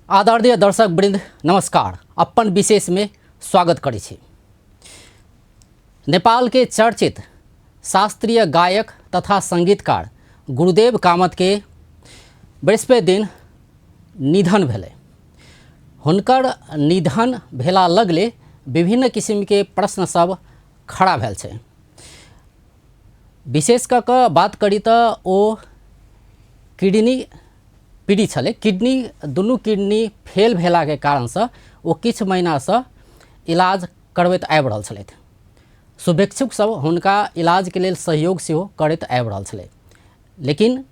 आदरणीय दर्शक वृंद नमस्कार। अपन विशेष में स्वागत करै छी। नेपाल के चर्चित शास्त्रीय गायक तथा संगीतकार गुरुदेव कामत के बृहस्पति दिन निधन भेलै। हुनकर निधन भेला लगले विभिन्न किस्म के प्रश्न सब खड़ा भेल छै। विशेष कऽ कऽ बात करी तऽ ओ किडनी पीड़ित छलै। दुनू किडनी फेल भेला के कारण से ओ किछु महीना से इलाज करबैत आबि रहल छलथि। शुभेच्छुक सब हुनका इलाज के लेल सहयोग सेहो करैत आबि रहल छलै, लेकिन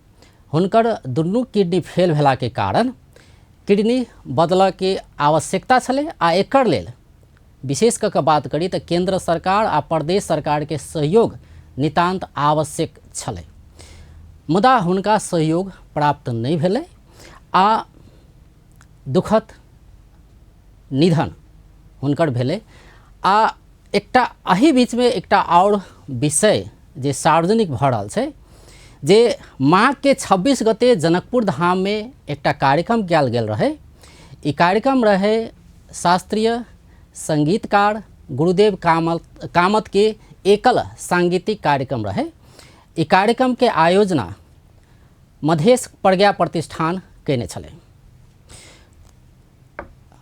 हुनकर दुनू किडनी फेल भेला के कारण किडनी बदलऽ के आवश्यकता छलै। आ एकर लेल विशेष कऽ कऽ बात करी तऽ केंद्र सरकार आ प्रदेश सरकार के सहयोग नितांत आवश्यक छलै, मुदा हुनका सहयोग प्राप्त नहीं भेलै आ दुखद निधन हुनकर भेलै। आ एकटा एही बीच में एकटा और विषय जे सार्वजनिक भऽ रहल छै जे माघ के 26 गते जनकपुर धाम में एकटा कार्यक्रम कयल गेल रहे। ई कार्यक्रम रहे शास्त्रीय संगीतकार गुरुदेव कामत के एकल सांगीतिक कार्यक्रम रहे। ई कार्यक्रम के आयोजना मधेश प्रज्ञा प्रतिष्ठान केने छलै।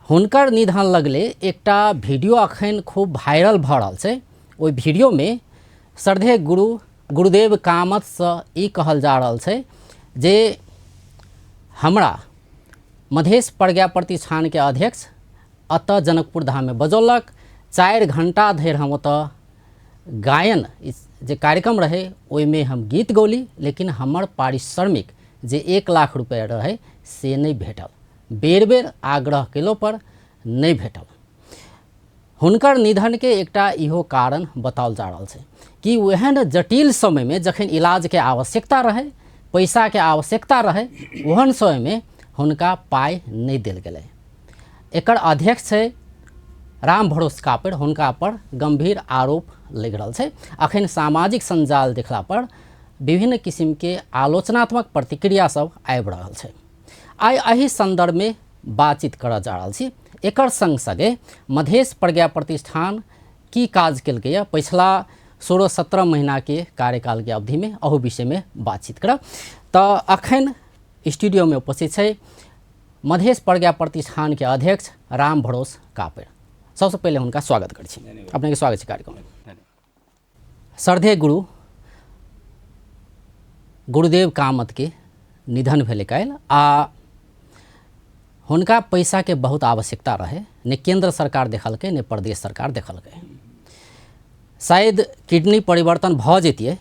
हुनकर निधन लगले एकटा वीडियो अखन खूब वायरल भऽ रहल छै। ओहि वीडियो में श्रद्धेय गुरुदेव कामत से ई कहल जा रहल छै जे हमरा मधेश प्रज्ञा प्रतिष्ठान के अध्यक्ष अतः जनकपुर धाम में बजौलक। 4 घंटा धरि हम ओतऽ गायन जे कार्यक्रम रहे ओहि में हम गीत गौली, लेकिन हमर पारिश्रमिक जे 1 लाख रुपया रहे से नहीं भेटल। बेर बेर आग्रह केलो पर नहीं भेटल। हुनकर निधन के एकटा इहो कारण बताओल जा रहल छै कि ओहन जटिल समय में जखन इलाज के आवश्यकता रहे, पैसा के आवश्यकता रहे, ओहन समय में हुनका पाई नहीं देल गेलै। एकर अध्यक्ष छै राम भरोस कापड़। हुनका पर गंभीर आरोप लग रहल छै। अखन सामाजिक संजाल देखला पर विभिन्न किस्म के आलोचनात्मक प्रतिक्रिया सब आबि रहल छै। आइ एही संदर्भ में बातचीत करऽ जा रहल छी। एकर संग संगे मधेश प्रज्ञा प्रतिष्ठान की काज केलकै पिछला 16-17 महीना के कार्यकाल के अवधि में, अहू विषय में बातचीत करब। तऽ अखन स्टूडियो में उपस्थित छै मधेश प्रज्ञा प्रतिष्ठान के अध्यक्ष राम भरोस कापड़। सबसे पहले हुनका स्वागत करै छी। अपने के स्वागत छै कार्यक्रम में। श्रद्धेय गुरुदेव कामत के निधन भेलै काल्हि आ हुनका पैसा के बहुत आवश्यकता रहे। ने केंद्र सरकार देखलकै ने प्रदेश सरकार देखलकै। शायद किडनी परिवर्तन भऽ जैतियै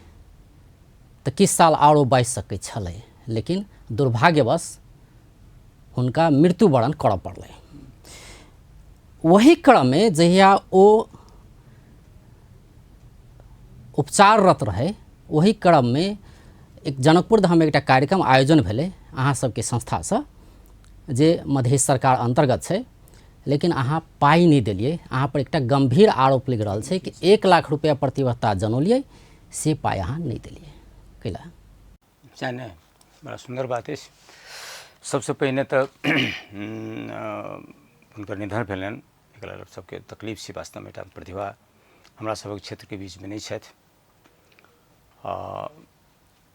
तऽ किछु साल आरो बाँचि सकै छलै, लेकिन दुर्भाग्यवश हुनका मृत्युवरण करऽ पड़लै। वही क्रम में जहिया ओ उपचाररत रहे, वही क्रम में एक जनकपुर धाम में एकटा कार्यक्रम आयोजन भेलै अहाँ सबके संस्था से, जे मधेश सरकार अंतर्गत छै, लेकिन अहाँ पाई नहीं देलिए। अहाँ पर एकटा गंभीर आरोप लग रहल छै कि 1 लाख रुपया प्रतिबद्धता जनौलिए, से पाई अहाँ नहीं देलिए कैला। जाने बड़ा सुंदर बात है। सबसे पहले तो हुनकर निधन भेलनि, एकरा सबके तकलीफ छै। वास्तव में एकटा प्रतिभा हमरा सबक क्षेत्र के बीच में नहीं छथि।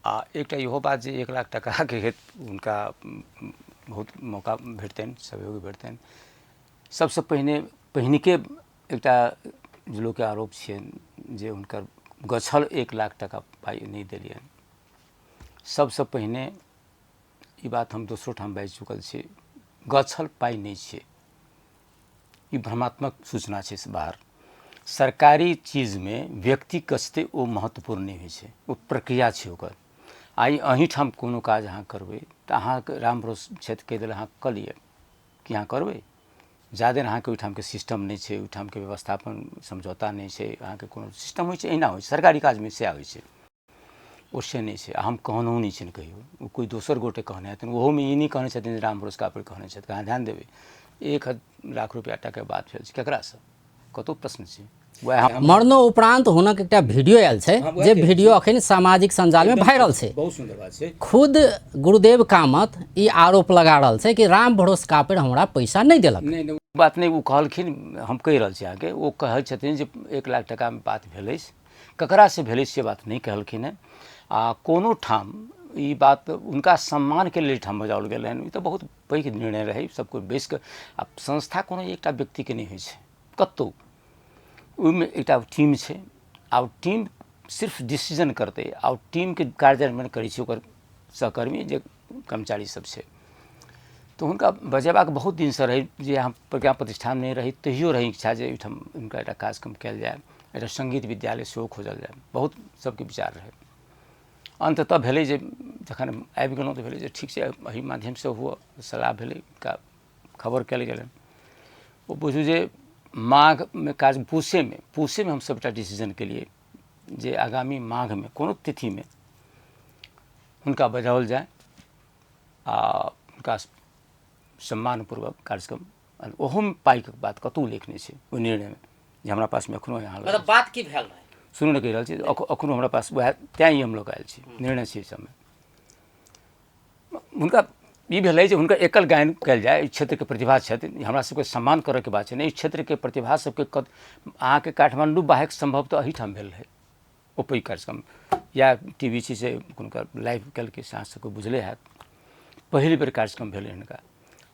आ एकटा इहो बात जे 1 लाख टका के हेत हुनका बहुत मौका भेटतनि, सहयोग भेटतनि। सबसे पहिनिके एकटा जे लोक के आरोप छियनि जे हुनकर गछल 1 लाख टका पाई नहीं देलियनि। सबसे पहिने ई बात हम दोसरो ठाम बाजि चुकल छी, गछल पाई नहीं छै, ई भ्रमात्मक सूचना छै। बाहर सरकारी चीज में व्यक्ति गछते ओ महत्वपूर्ण नहीं होइ छै, ओ प्रक्रिया छै ओकर। आई अहीं ठाम कोनो काज अहाँ करबै तऽ अहाँ राम भरोस क्षेत्र कहि देल अहाँ कऽ लिअ कि अहाँ करबै। जादे अहाँ के ओहिठाम के सिस्टम नहीं छै, ओहिठाम के व्यवस्थापन समझौता नहीं छै, अहाँ के कोनो सिस्टम होइ छै, एहिना होइ छै सरकारी काज में सएह होइ छै। ओ से नहीं छै। हम कहनहु नहीं छियनि कहियो, ओ कोई दोसर गोटे कहने हेथिन। ओहो में ई नहीं कहने छथिन जे राम भरोस कापड़ कहने छथि। अहाँ ध्यान देबै 1 लाख रुपया टका बात भेल छै, केकरासँ कतहु प्रश्न छै। वएह मरनो उपरांत हुनक एकटा वीडियो आयल छै हाँ, वएह जे कहै वीडियो अखन सामाजिक संजाल में वायरल छै। बहुत सुंदर बात छै। खुद गुरुदेव कामत ई आरोप लगा रहल छै कि राम भरोसका पर हमरा पैसा नहीं देलक। नहीं नहीं बात नहीं, वो कहलखिन, हम कहि रहल छी अहाँके, वो कहै छथिन जे 1 लाख टका में बात भेलै, ककरा से भेलै से बात नहीं कहलखिन है। आ कोनो ठाम ई बात उनका सम्मान के लिए ठाम बजाओल गेल हन। ई तो बहुत पैघ निर्णय रहे, सबको बेस के। आ संस्था कोनो एकटा व्यक्ति के नहीं होइ छै, कतौ ओहिमे एकटा टीम छै, आ टीम सिर्फ डिसीजन करते, आ टीम के कार्यान्वयन करै छै ओकर सहकर्मी जे कर्मचारी सब छै। तो हुनका बजेबाक बहुत दिन से रही जे यहाँ प्रज्ञा प्रतिष्ठान नहीं रही, तहियो रही इच्छा जे एहिठाम हुनका एकटा कार्यक्रम कयल जाय, एकटा संगीत विद्यालय सेहो खोजल जाय, बहुत सबके विचार रहे। अंततः भेलै जे जखन आबि गेलहुँ तऽ भेलै जे ठीक छै, एहि माध्यम से हुआ सलाह भेलै, हुनका खबर कयल गेलनि। वो बुझू जे माघ में कार्य पूसे में हम सबटा डिसीजन के लिए जे आगामी माघ में कोनो तिथि में हुनका बजाओल जाए, आ हुनका सम्मानपूर्वक कार्यक्रम। ओहो में पाई के बात कतौ लिखने छै ओ निर्णय में, जे हमरा पास में एखनो यहाँ मतलब बात की भेल रहे सुनू ने कहि रहल छी, अखनो हमरा पास वएह तैं ही हम लोग आयल छी, निर्णय छै समय। हुनका ई भेलै जे हुनका एकल गायन कयल जाय, इस क्षेत्र के प्रतिभा छथि, हमरा सबके सम्मान करऽ के बात छै। इस क्षेत्र के प्रतिभा सबके अहाँके काठमांडू बाहेक संभवतः एहिठाम भेल रहै ओ पैघ कार्यक्रम, या टीवी छी से हुनकर लाइव कयल के अहाँ सबके बुझले हैत। पहिल बेर कार्यक्रम भेलै हुनका,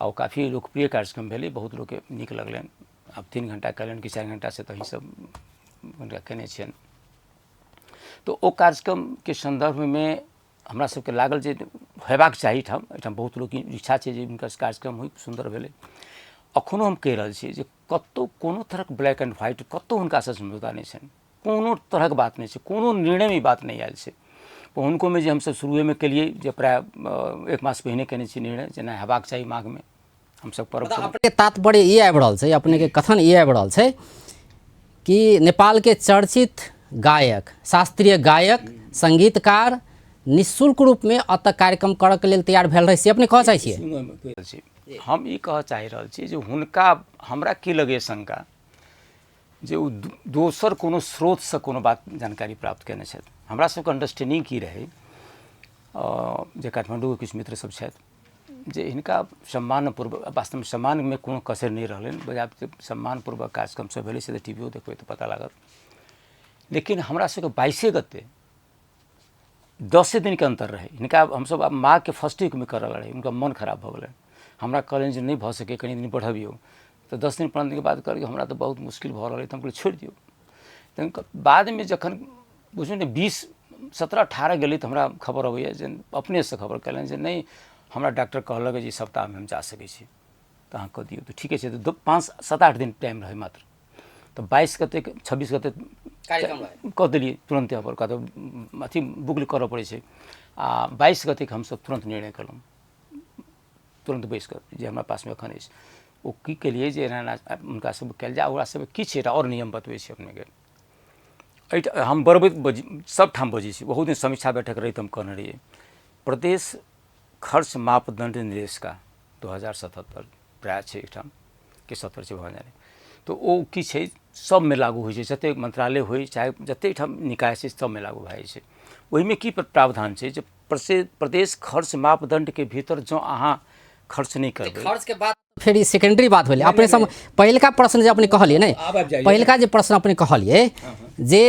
आ काफ़ी लोकप्रिय कार्यक्रम भेलै, बहुत लोग के नीक लगलनि। आब 3 घंटा कयलनि कि 4 घंटा से तऽ अहीं सब हुनका केने छियनि। तो ओ कार्यक्रम के संदर्भ में हमरा सबके लागल जे हेबाक चाही एहिठाम बहुत लोग इच्छा छै जे हुनकर कार्यक्रम होइ, सुंदर भेलै। अखनो हम कहि रहल छी जे कतौ कोनो तरहक ब्लैक एंड व्हाइट कतौ हुनका से समझौता नहीं छनि, कोनो तरहक बात नहीं छै, कोनो निर्णय में बात नहीं आयल छै। हुनको में जे हमसब शुरुए में केलिए जे प्राय 1 मास पहिने केने छी निर्णय, जेना हेबाक चाही माघ में हमसब पर्व। अपने तात्पर्य ई आबि रहल छै, अपने के कथन ई आबि रहल छै कि नेपाल के चर्चित गायक, शास्त्रीय गायक, संगीतकार निःशुल्क रूप में अतः कार्यक्रम करऽ के लेल तैयार भेल रहे से अपने कह चाहै छियै। हम ई कह चाहि रहल छी जे हुनका हमरा की लगे शंका जे ओ दोसर कोनो स्रोत से कोनो बात जानकारी प्राप्त केने छथि। हमरा सबके अंडरस्टैंडिंग की रहे जे काठमांडू के किछु मित्र सब छथि जे हिनका सम्मानपूर्वक, वास्तव में सम्मान में कोनो कसर नहीं रहलनि, बजाय सम्मानपूर्वक कार्यक्रम सब भेलै से तऽ टीवीओ देखबै तऽ पता लागत। लेकिन हमरा सबके 22 गते 10 दिन के अंतर रहे, हिनका हमसब आब माघ के फर्स्ट वीक में करल रहे, उनका मन खराब भऽ गेलै। हमरा कहलनि जे नहीं भऽ सके, कनि दिन बढ़बियौ, तो 10 दिन 15 दिन के बाद कहलकै हमरा तो बहुत मुश्किल भऽ रहल है, तो हम कहलियै छोड़ि दियौ। तऽ बाद में जखन बुझियौ ने 20 17 18 गेलै तऽ हमरा खबर अबैया जे अपने से खबर कयलनि जे नहीं हमरा डॉक्टर कहलक जे सप्ताह में हम जा सकै छी, तऽ अहाँ कऽ दियौ। तऽ ठीके छै, तऽ 5 7 8 दिन टाइम रहे मात्र। तो 22 गते 26 गते कऽ देलिए तुरंत यहाँ पर, तो अथी बुक करऽ पड़ै छै। आ 22 गते के हमसब तुरंत निर्णय कलहुँ, तुरंत बैस कऽ जे हमरा पास में एखन अछि ओ की केलिए जे एना हुनका सब कयल जाय। ओकरा सब किछु एकटा और नियम बतबै छी अपने के। हम बरबैत सब ठाम बजै छी, बहुत दिन समीक्षा बैठक रही तो हम कहने रहिए प्रदेश खर्च मापदंड निर्देशिका 2077 प्राय छै एहिठाम के 70 छै भऽ जाए। तो ओ की छै सब में लागू होइ छै, जते मंत्रालय होइ चाहे जते ठाम निकाय छै सब में लागू भए जाइ छै। ओहिमे की प्रावधान छै जे प्रदेश खर्च मापदंड के भीतर जो अहाँ खर्च नहीं करबै, खर्च के बाद फिर सेकेंडरी बात भेलै। अपने सब पहिलका प्रश्न जे अपने कहलिए ने, पहिलका जे प्रश्न अपने कहलिए जे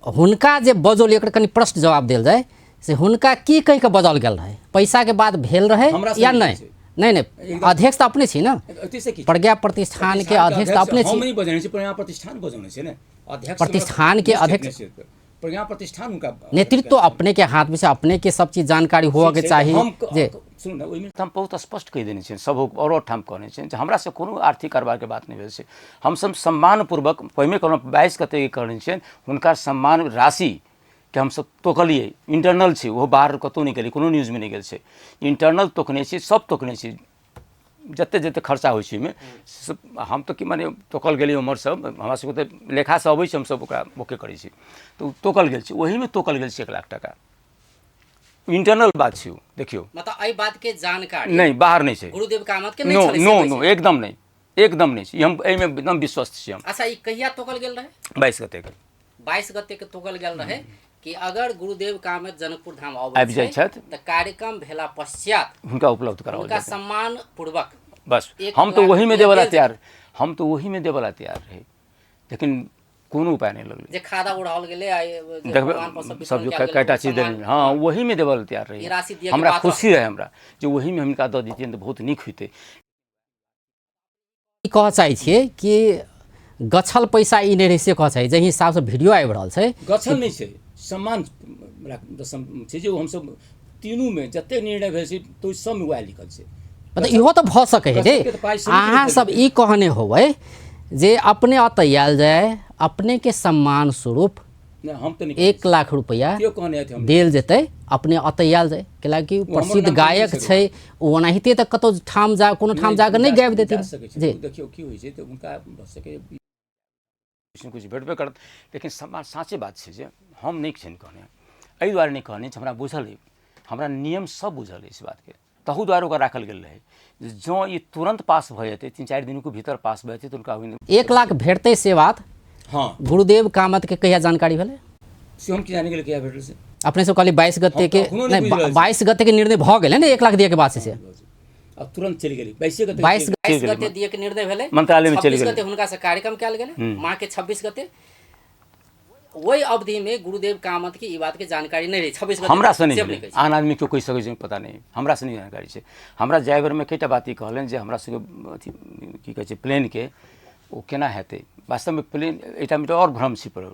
हुनका जे बजौल, एकर कनि प्रश्न जवाब देल जाय से हुनका की कहि के बजाओल गेल रहे, पैसा के बाद भेल रहे या नहीं? नहीं अध्यक्ष तो अपने छी ना, प्रज्ञा प्रतिष्ठान के अध्यक्ष तो अपने छी। हम नहीं बजने छी, प्रज्ञा प्रतिष्ठान बजने छी ने, अध्यक्ष प्रतिष्ठान के अध्यक्ष, प्रज्ञा प्रतिष्ठान उनका नेतृत्व अपने के हाथ में से, अपने के सब चीज जानकारी हुआ के चाहिए। जे सुनू ने, ओहिमे हम बहुत स्पष्ट कहि देने छियै, सब और ठाम कहने छियै जे हमरा से कोनो आर्थिक कारोबार के बात नहीं भेल छै। हमसब सम्मानपूर्वक पहिने कहलहुँ 22 गते कहने छियनि, हुनका सम्मान राशि के हमसब तोकलिए, इंटरनल छै, वो बाहर कतौ नहीं गेलै, कोनो न्यूज में नहीं गेल छै, इंटरनल तोकने छी, सब तोकने छी, जते जते खर्चा होइ छै ओहिमे हम तो कि माने तोकल गेलिए उमर सब, हमरा सबके तऽ लेखा से अबै छै, हमसब ओकरा ओके करै छी, तो तोकल गेल छै, ओही में तोकल गेल छै 1 लाख टका। इंटरनल बात देखियो, मतलब एहि बात के जानकारी नहीं बाहर नहीं छै, गुरुदेव कामत के नहीं नो छलै, नो नो एकदम नहीं, एकदम नहीं छै, हम एहिमे एकदम विश्वस्त छी हम। अच्छा, ई कहिया तोकल गेल रहे? 22 गते के 22 गते के तोकल गेल रहे कि अगर गुरुदेव कामत जनकपुर धाम आबि जाइ छथि तऽ कार्यक्रम भेला पश्चात हुनका उपलब्ध कराओल उनका जेतै। सम्मान पूर्वक बस 1 हम तो लाख वही में रुपया देवला देल तैयार, हम तो वही में देवला तैयार रहे, लेकिन कोनो उपाय नहीं लगले। जे खादा उड़ाओल गेले देखबै सब जो कएटा चीज देने, हाँ वही में देवला तैयार ई रहे। राशि दिए के हमरा बात खुशी रहे हमरा जे वही में हुनका दऽ दितियनि तऽ बहुत नीक होइतै। ई कह चाहै छियै कि गछल पैसा ई नहि रहे से कह चाही, जे हिसाब से वीडियो आबि रहल छै गछल नहीं छै, सम्मान छै जे हमसब तीनू में जते निर्णय भेल छै तो सब में वएह लिखल छै। मतलब इहो तऽ भऽ सकै है रे, अहाँ सब ई कहने होबै जे अपने ओतऽ आयल जाए, अपने के सम्मान स्वरूप हम तो 1 लाख रुपया क्यों कहने हैं हम देल जेतै, अपने ओतऽ आयल जाए, कैलाकि प्रसिद्ध गायक छै ओ ओनाहिते तऽ कतौ ठाम जा कोनो ठाम जाकऽ नहि गाबि देथिन जी। देखियो की होइ छै तऽ उनका भऽ सकै कुछ भेटबे करत, लेकिन सम्मान साँचे बात छै जे हम नहीं छियनि कहने, एहि दुआरे नहीं कहने हमरा बुझल है, हमरा नियम सब बुझल है इस बात के, तहू दुआरे ओकरा राखल गेल रहे। जो ये तुरंत पास भऽ जेतै 3-4 दिन के भीतर पास भऽ जेतै तऽ उनका 1 लाख भेटतै से बात हाँ गुरुदेव कामत के कहिया जानकारी भेलै? से हम की जाने गेल किया भेटल से अपने से कहली 22 गते के, नहीं 22 गते के निर्णय भऽ गेलै ने 1 लाख दिए के बाद से अब तुरंत चली गेली 22 गते 22 गते दिए के निर्णय भेलै, मंत्रालय में चली 26 गेली। गते हुनका से कार्यक्रम कयल गेलै, माँ के 26 गते वही अवधि में गुरुदेव कामत की ई बात के जानकारी नहीं रही। 26 गते हमरा से नहीं मिले, आन आदमी क्यों कहि सकै छै पता नहीं, हमरा से नहीं जानकारी छै। हमरा जाय बेर में कईटा बात ई कहलनि जे हमरा सबके अथी की कहै छै प्लेन के ओ केना हेतै, वास्तव में प्लेन एटा में और भ्रम छी पड़ल।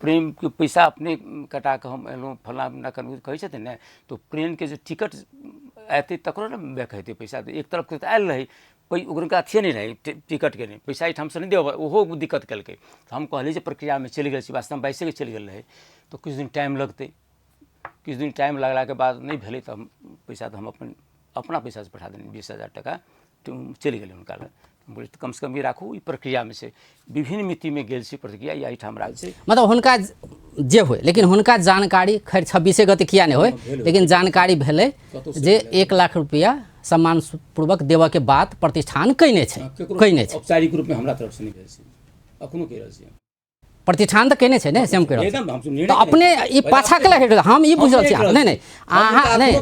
प्रेम के पैसा अपने कटा के हम एलहुँ फलाना ना करू कहै छथिन ने, तो प्लेन के जो टिकट एतै तकरो ने बैक हेतै पैसा, तो एक तरफ के आयल रही ओकरा अथिए नहीं रहे टिकट के नहीं पैसा एहिठाम से नहीं देव, ओहो दिक्कत केलकै। तो हम कहली जे प्रक्रिया में चलि गेल छी, वास्तव में 22 के चलि गेल रहे, तो कुछ दिन टाइम लगतै, किछु दिन टाइम लगला के बाद नहीं भेलै तऽ हम पैसा तो हम अपना पैसा से पठा देनी 20,000 टका तो चलि गेलै हुनका लग। बोले तो कम से कम ये राखू, ई प्रक्रिया में से विभिन्न मिति में गेल छी प्रक्रिया या एहिठाम राखल छै। मतलब हुनका जे होय, लेकिन हुनका जानकारी खैर 26 गते किया नहीं होय, लेकिन जानकारी भेलै जे 1 लाख रुपया सम्मान पूर्वक देवा के बात प्रतिष्ठान कइने छै, औपचारिक रूप में हमरा तरफ से नहीं भेल छै, अखनो कहि रहल छी प्रतिष्ठान तऽ केने छै ने से हम कहि रहल एकदम हम छी। तऽ अपने ई पाछा केला हेट हम ई बुझल छी नहीं नहीं अहाँ नहीं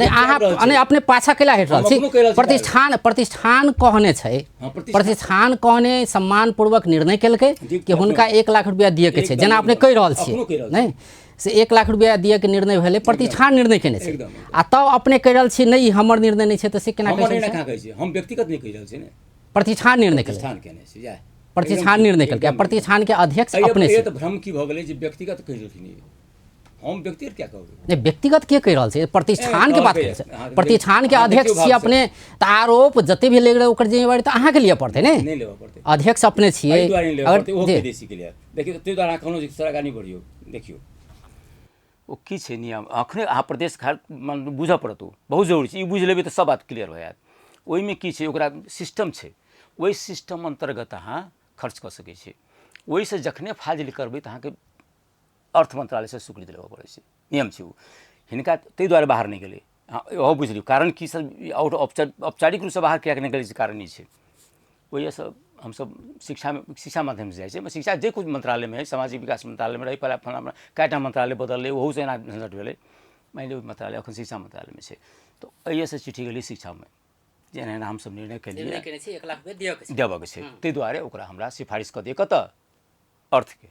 अहाँ नहीं अपने पाछा केला हेट रहल छी। प्रतिष्ठान कहने छै, प्रतिष्ठान कहने सम्मान पूर्वक निर्णय केलकै कि हुनका 1 लाख रुपया दिए के छै, जेना अपने कहि रहल छी नहीं से 1 लाख रुपया दिए के निर्णय भेलै, प्रतिष्ठान निर्णय केने छै आ तब अपने कहि रहल छी नहीं हमर निर्णय नहीं छै, तऽ से केना कहि छी? हम व्यक्तिगत नहीं कहि रहल छी ने, प्रतिष्ठान निर्णय केलकै, प्रतिष्ठान केने छै या प्रतिष्ठान निर्णय केलकै, प्रतिष्ठान के अध्यक्ष अपने से तो भ्रम की भऽ गेलै जे व्यक्तिगत कहि रहल हम व्यक्तिगत क्या कहबै? नहीं व्यक्तिगत के कहि रहल छै, प्रतिष्ठान के बात करै छै, प्रतिष्ठान के अध्यक्ष छी अपने, तऽ आरोप जते भी लग रहे ओकर जिम्मेवारी तऽ अहाँ के लिए पड़तै ने, नहीं लेबऽ पड़तै, अध्यक्ष अपने छियै। अगर ओ विदेशी के लिए देखियो तै द्वारा कोनो सरकार नहीं बढ़ियो, देखियो ओ की छै नियम अखने अहाँ प्रदेश बुझऽ पड़त, बहुत जरूरी छै, ई बुझि लेबै तऽ सब बात क्लियर भऽ जायत। ओहिमे की छै ओकरा सिस्टम छै, ओहि सिस्टम अंतर्गत अहाँ खर्च कऽ सकै छी, ओहिसँ जखने फाजिल करबै तऽ अहाँके अर्थ मंत्रालय से स्वीकृति लेबऽ पड़ै छै, नियम छै ओ। हिनका ताहि दुआरे बाहर नहीं गेलै, ओहो बुझ लियौ कारण की सब आउट औपचारिक रूप से बाहर किया नहीं गेलै से कारण ई छै। ओहिसँ हमसब शिक्षा माध्यम से जाइ छै, शिक्षा जे कुछ मंत्रालय में है, सामाजिक विकास मंत्रालय में रही फलाना कएटा मंत्रालय बदललै, ओहू से एना झंझट भेलै, मान लियौ मंत्रालय अखन शिक्षा मंत्रालय में छै, तो एहिसँ चिट्ठी गेलै शिक्षा में जे एना हमसब निर्णय केलियै 1 लाख रुपया देबऽ के छै, ताहि दुआरे ओकरा हमरा सिफारिश कऽ दियै कतऽ अर्थ के,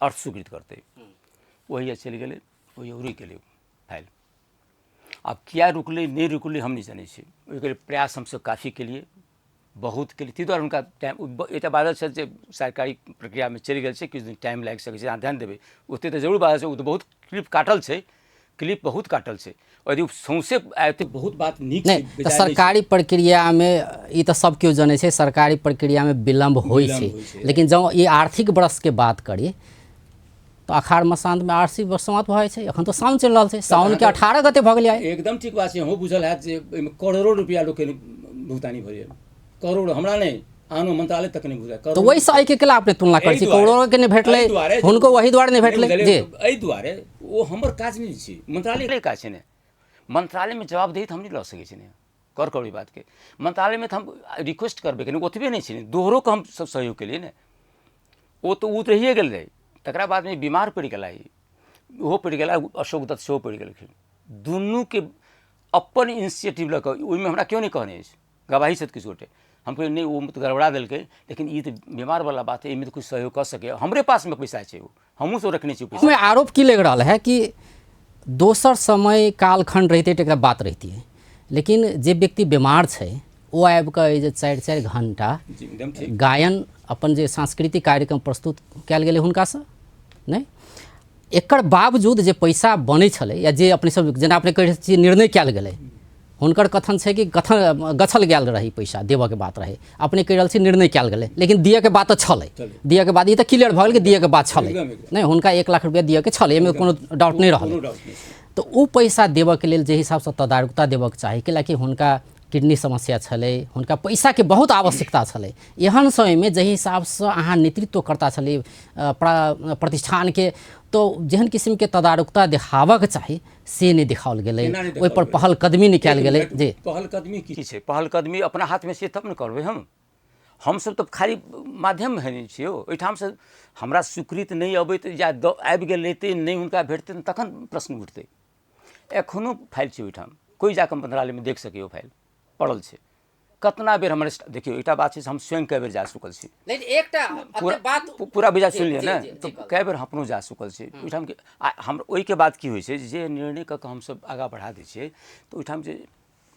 अर्थ स्वीकृत करतै, वही चलि गेलै, वही उड़ी गेलै फाइल। अब किया रुकलै नहीं रुकलै हम नहीं जानै छी, ओहिके लेल प्रयास हमसब काफ़ी केलिए, बहुत केलिए, ताहि दुआरे हुनका टाइम एटा बादल छै जे सरकारी प्रक्रिया में चलि गेल छै, किछु दिन टाइम लागि सकै छै, अहाँ ध्यान देबै ओतेक तऽ जरूर बात छै, ओ तऽ बहुत क्लिप काटल छै, क्लिप बहुत काटल छै, यदि सौंसे आते बहुत बात नीक नहीं तऽ सरकारी प्रक्रिया में ई तऽ सब केओ जानै छै, सरकारी प्रक्रिया में विलम्ब होइ छै, लेकिन जब ई आर्थिक वर्ष के बात करी तो अखाड़ मसांत में आर्थिक वर्ष समाप्त भऽ जाइ छै, एखन तो साउन चलि रहल छै, साउन के 18 गते भऽ गेलै। एकदम ठीक बात छै, हो बुझल हैत जे करोड़ों रुपया लोक के भुगतानी भऽ गेल, करोड़ हमरा नहीं आनो मंत्रालय तक नहीं बुझाय, तो वही से के केला अपने तुलना करै छी, करोड़ों के नहीं भेटलै हुनको वही द्वारे नहीं भेटलै जी, एहि दुआरे ओ हमर काज नहीं छै, मंत्रालय के काज छै ने, मंत्रालय में जवाबदेही हम नहीं लऽ सकै छी ने, कौड़ी बात के मंत्रालय में तो हम रिक्वेस्ट करबे कनी ओतबे नहीं छे दोहरो के हम सब सहयोग के लिए ने वो तो रहिए गेल रहे तकरा बाद में बीमार पड़ गला ओहो पड़ गला अशोक दत्त सेहो पड़ गेलखिन दुनू के अपन इनिशिएटिव लऽ कऽ ओहिमे हमरा क्यों नहीं कहने अछि गवाही से किछु गोटे हम कहिए नहीं वो तो गड़बड़ा दिल्कै लेकिन ये तो बीमार वाला बात है इनमें तो कुछ सहयोग कर सके हमरे पास में पैसा है हमहूँ सब रखने छी पैसा में आरोप की लग रहा है कि दोसर समय कालखंड रहते तो बात रहती है लेकिन जे व्यक्ति बीमार है वो आबि कऽ 4-4 घंटा गायन अपन जे सांस्कृतिक कार्यक्रम प्रस्तुत कयल गेलै हुनकासँ नहीं एकर बावजूद जे पैसा बनै छलै या जे अपने सब जेना अपने कहै छियै निर्णय कयल गेलै हुनकर कथन छै कि गछल गेल रही पैसा देबऽ के बात रहे अपने कहि रहल छी निर्णय कयल गेलै लेकिन दिअ के बात तऽ छलै दिअ के बात ई तऽ क्लियर भऽ गेल कि दिअ के बात छलै नहीं हुनका 1 लाख रुपया दिअ के छलै एहिमे कोनो डाउट नहीं रहल तो ओ पैसा देबऽ के लेल जे हिसाबसँ तदारुकता देबऽ के चाही कैलाकि हुनका किडनी समस्या छलै हुनका पैसा के बहुत आवश्यकता छलै एहन समय में जे हिसाबसँ अहाँ नेतृत्व करता छलै प्रतिष्ठान के तो जेहन किस्म के तदारुकता देखाबऽ के चाही से नहीं दिखाओल गेलै ओहि पर पहल कदमी नहीं कयल गेलै जी पहल कदमी की छै पहल कदमी अपना हाथ में से तब न करबै हम सब तो खाली माध्यम है छियै ओहिठाम से हमरा स्वीकृत नहीं अबैत या आबि गेल रहितै नहीं हुनका भेटतै तखन प्रश्न उठतै एखनो फाइल छै ओहिठाम कोई जाकऽ मंत्रालय में देख सकै फाइल पड़ल छै कतना बेर हमर देखियो एकटा बात छै हम स्वयं कई बेर जा चुकल छी लेकिन एकटा बात पूरा विचार सुन लिअ ने तो कई बेर अपनो जा चुकल छी ओहिठाम के हम ओहि के बाद की होइ छै जे निर्णय कऽ हम सब आगा बढ़ा दै छियै तो ओहिठाम जे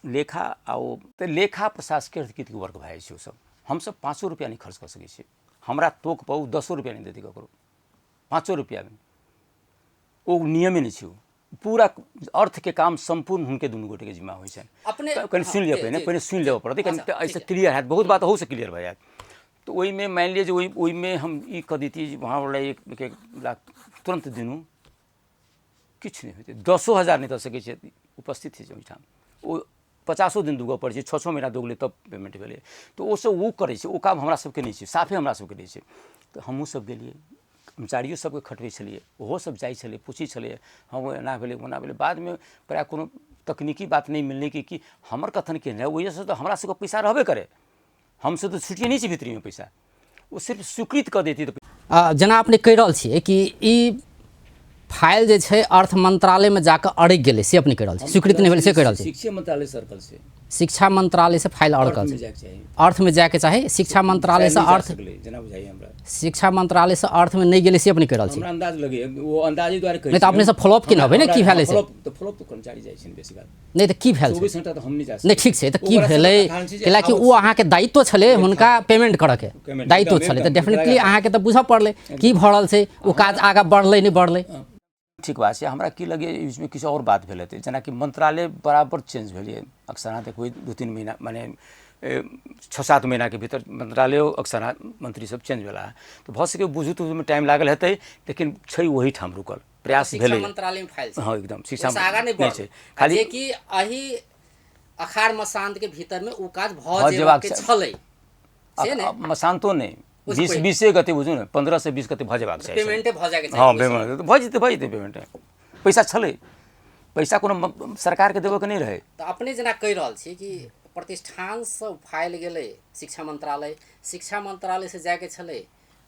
लेखा आ ओ तऽ लेखा प्रशासकीय अर्धकीर्तिक वर्ग भए जाइ छै सब हम सब 5 रुपया नहीं खर्च कर सकै छी हमरा टोक पर 10 रुपया नहीं देतै ककरो 5 रुपया में ओ नियमे नहीं छै पूरा अर्थ के काम संपूर्ण हुनके दुनू गोटे के जिम्मा होइ छै अपने कनि सुन लिअ पहिने सुन लेबऽ पड़तै कनि ऐसे क्लियर हैत बहुत बात अहू से क्लियर भऽ जायत तो ओहि में मान लिअ जे ओहि में हम ई कह दैतियै जे वहाँ वाला 1 लाख तुरंत दिनू किछु नहीं होतै 10,000 नहीं दऽ सकै छै उपस्थित छै ओहिठाम ओ 50 दिन दुगो पड़ै छै 6 महीना दुगले तब पेमेंट भेलै तो ओ सब वो करै छै ओ काम हमरा सबके नहीं छै साफे हमरा सबके नहीं छै तो हमहूँ सब गेलियै कर्मचारियों सबके खटबै छलियै ओहो सब जाइ छलै पूछै छलै हम एना भेलै ओना भेलै बाद में प्राय कोनो तकनीकी बात नहीं मिलने कि हमर कथन के है वजह से तो हमरा सबके पैसा रहबे करे हमसे तो छुटिए नहीं छै भीतरी में पैसा वो सिर्फ स्वीकृत कर देती तो जेना अपने कहि रहल छियै कि ई फाइल जे छै अर्थ मंत्रालय में जाकर अड़क गेलै से अपने कहि रहल छी स्वीकृत नहीं भेलै से कहि रहल छी शिक्षा मंत्रालय सर्कल से शिक्षा मंत्रालय से फाइल अड़कल अर्थ में जाके चाहे शिक्षा मंत्रालय से अर्थ शिक्षा मंत्रालय से अर्थ में नहीं गेलै से अपने कहि रहल छी हमरा अंदाज लगे वो अंदाजे द्वारा नहीं तो अपने से फॉलोअप की नबै ने की भेलै से फॉलोअप तो कर्मचारी जाइ छै बेसी बात नहीं तो की भेल 24 घंटा तो हम नहीं जा नहीं ठीक छै तो की भेलै कैलाकि वो अहाँ के दायित्व छलै हुनका पेमेंट करऽ के दायित्व छलै तो डेफिनेटली अहाँ के तो बुझऽ पड़लै की भऽ रहल छै वो काज आगा बढ़लै नहीं बढ़लै ठीक बात छै हमरा की लगे इसमें किछु और बात भेल हेतै जेना कि मंत्रालय बराबर चेंज भेलै अक्सर देखबै 2-3 महीना माने 6-7 महीना के भीतर मंत्रालय अक्सर मंत्री सब चेंज भेला तो भऽ सके बुझू तो में टाइम लागल हेतै लेकिन छै वही ठाम रुकल प्रयास भेलै मंत्रालय में फाइल हां एकदम शिक्षा आगा नहीं छै खाली कि अही अखाड़ मसांत के भीतर में उ काज भऽ जेबाक छलै से ने मसांतो नहीं 20 गते बुझू ने 15 से 20 गते भऽ जेबाक चाही पेमेंटे भऽ जाके चाही हां पेमेंट भऽ जेतै पेमेंट पैसा छलै पैसा कोनो सरकार के देबऽ के नहीं रहे तो अपने जेना कहि रहल छी कि प्रतिष्ठान से फाइल गेलै शिक्षा मंत्रालय से जाके छलै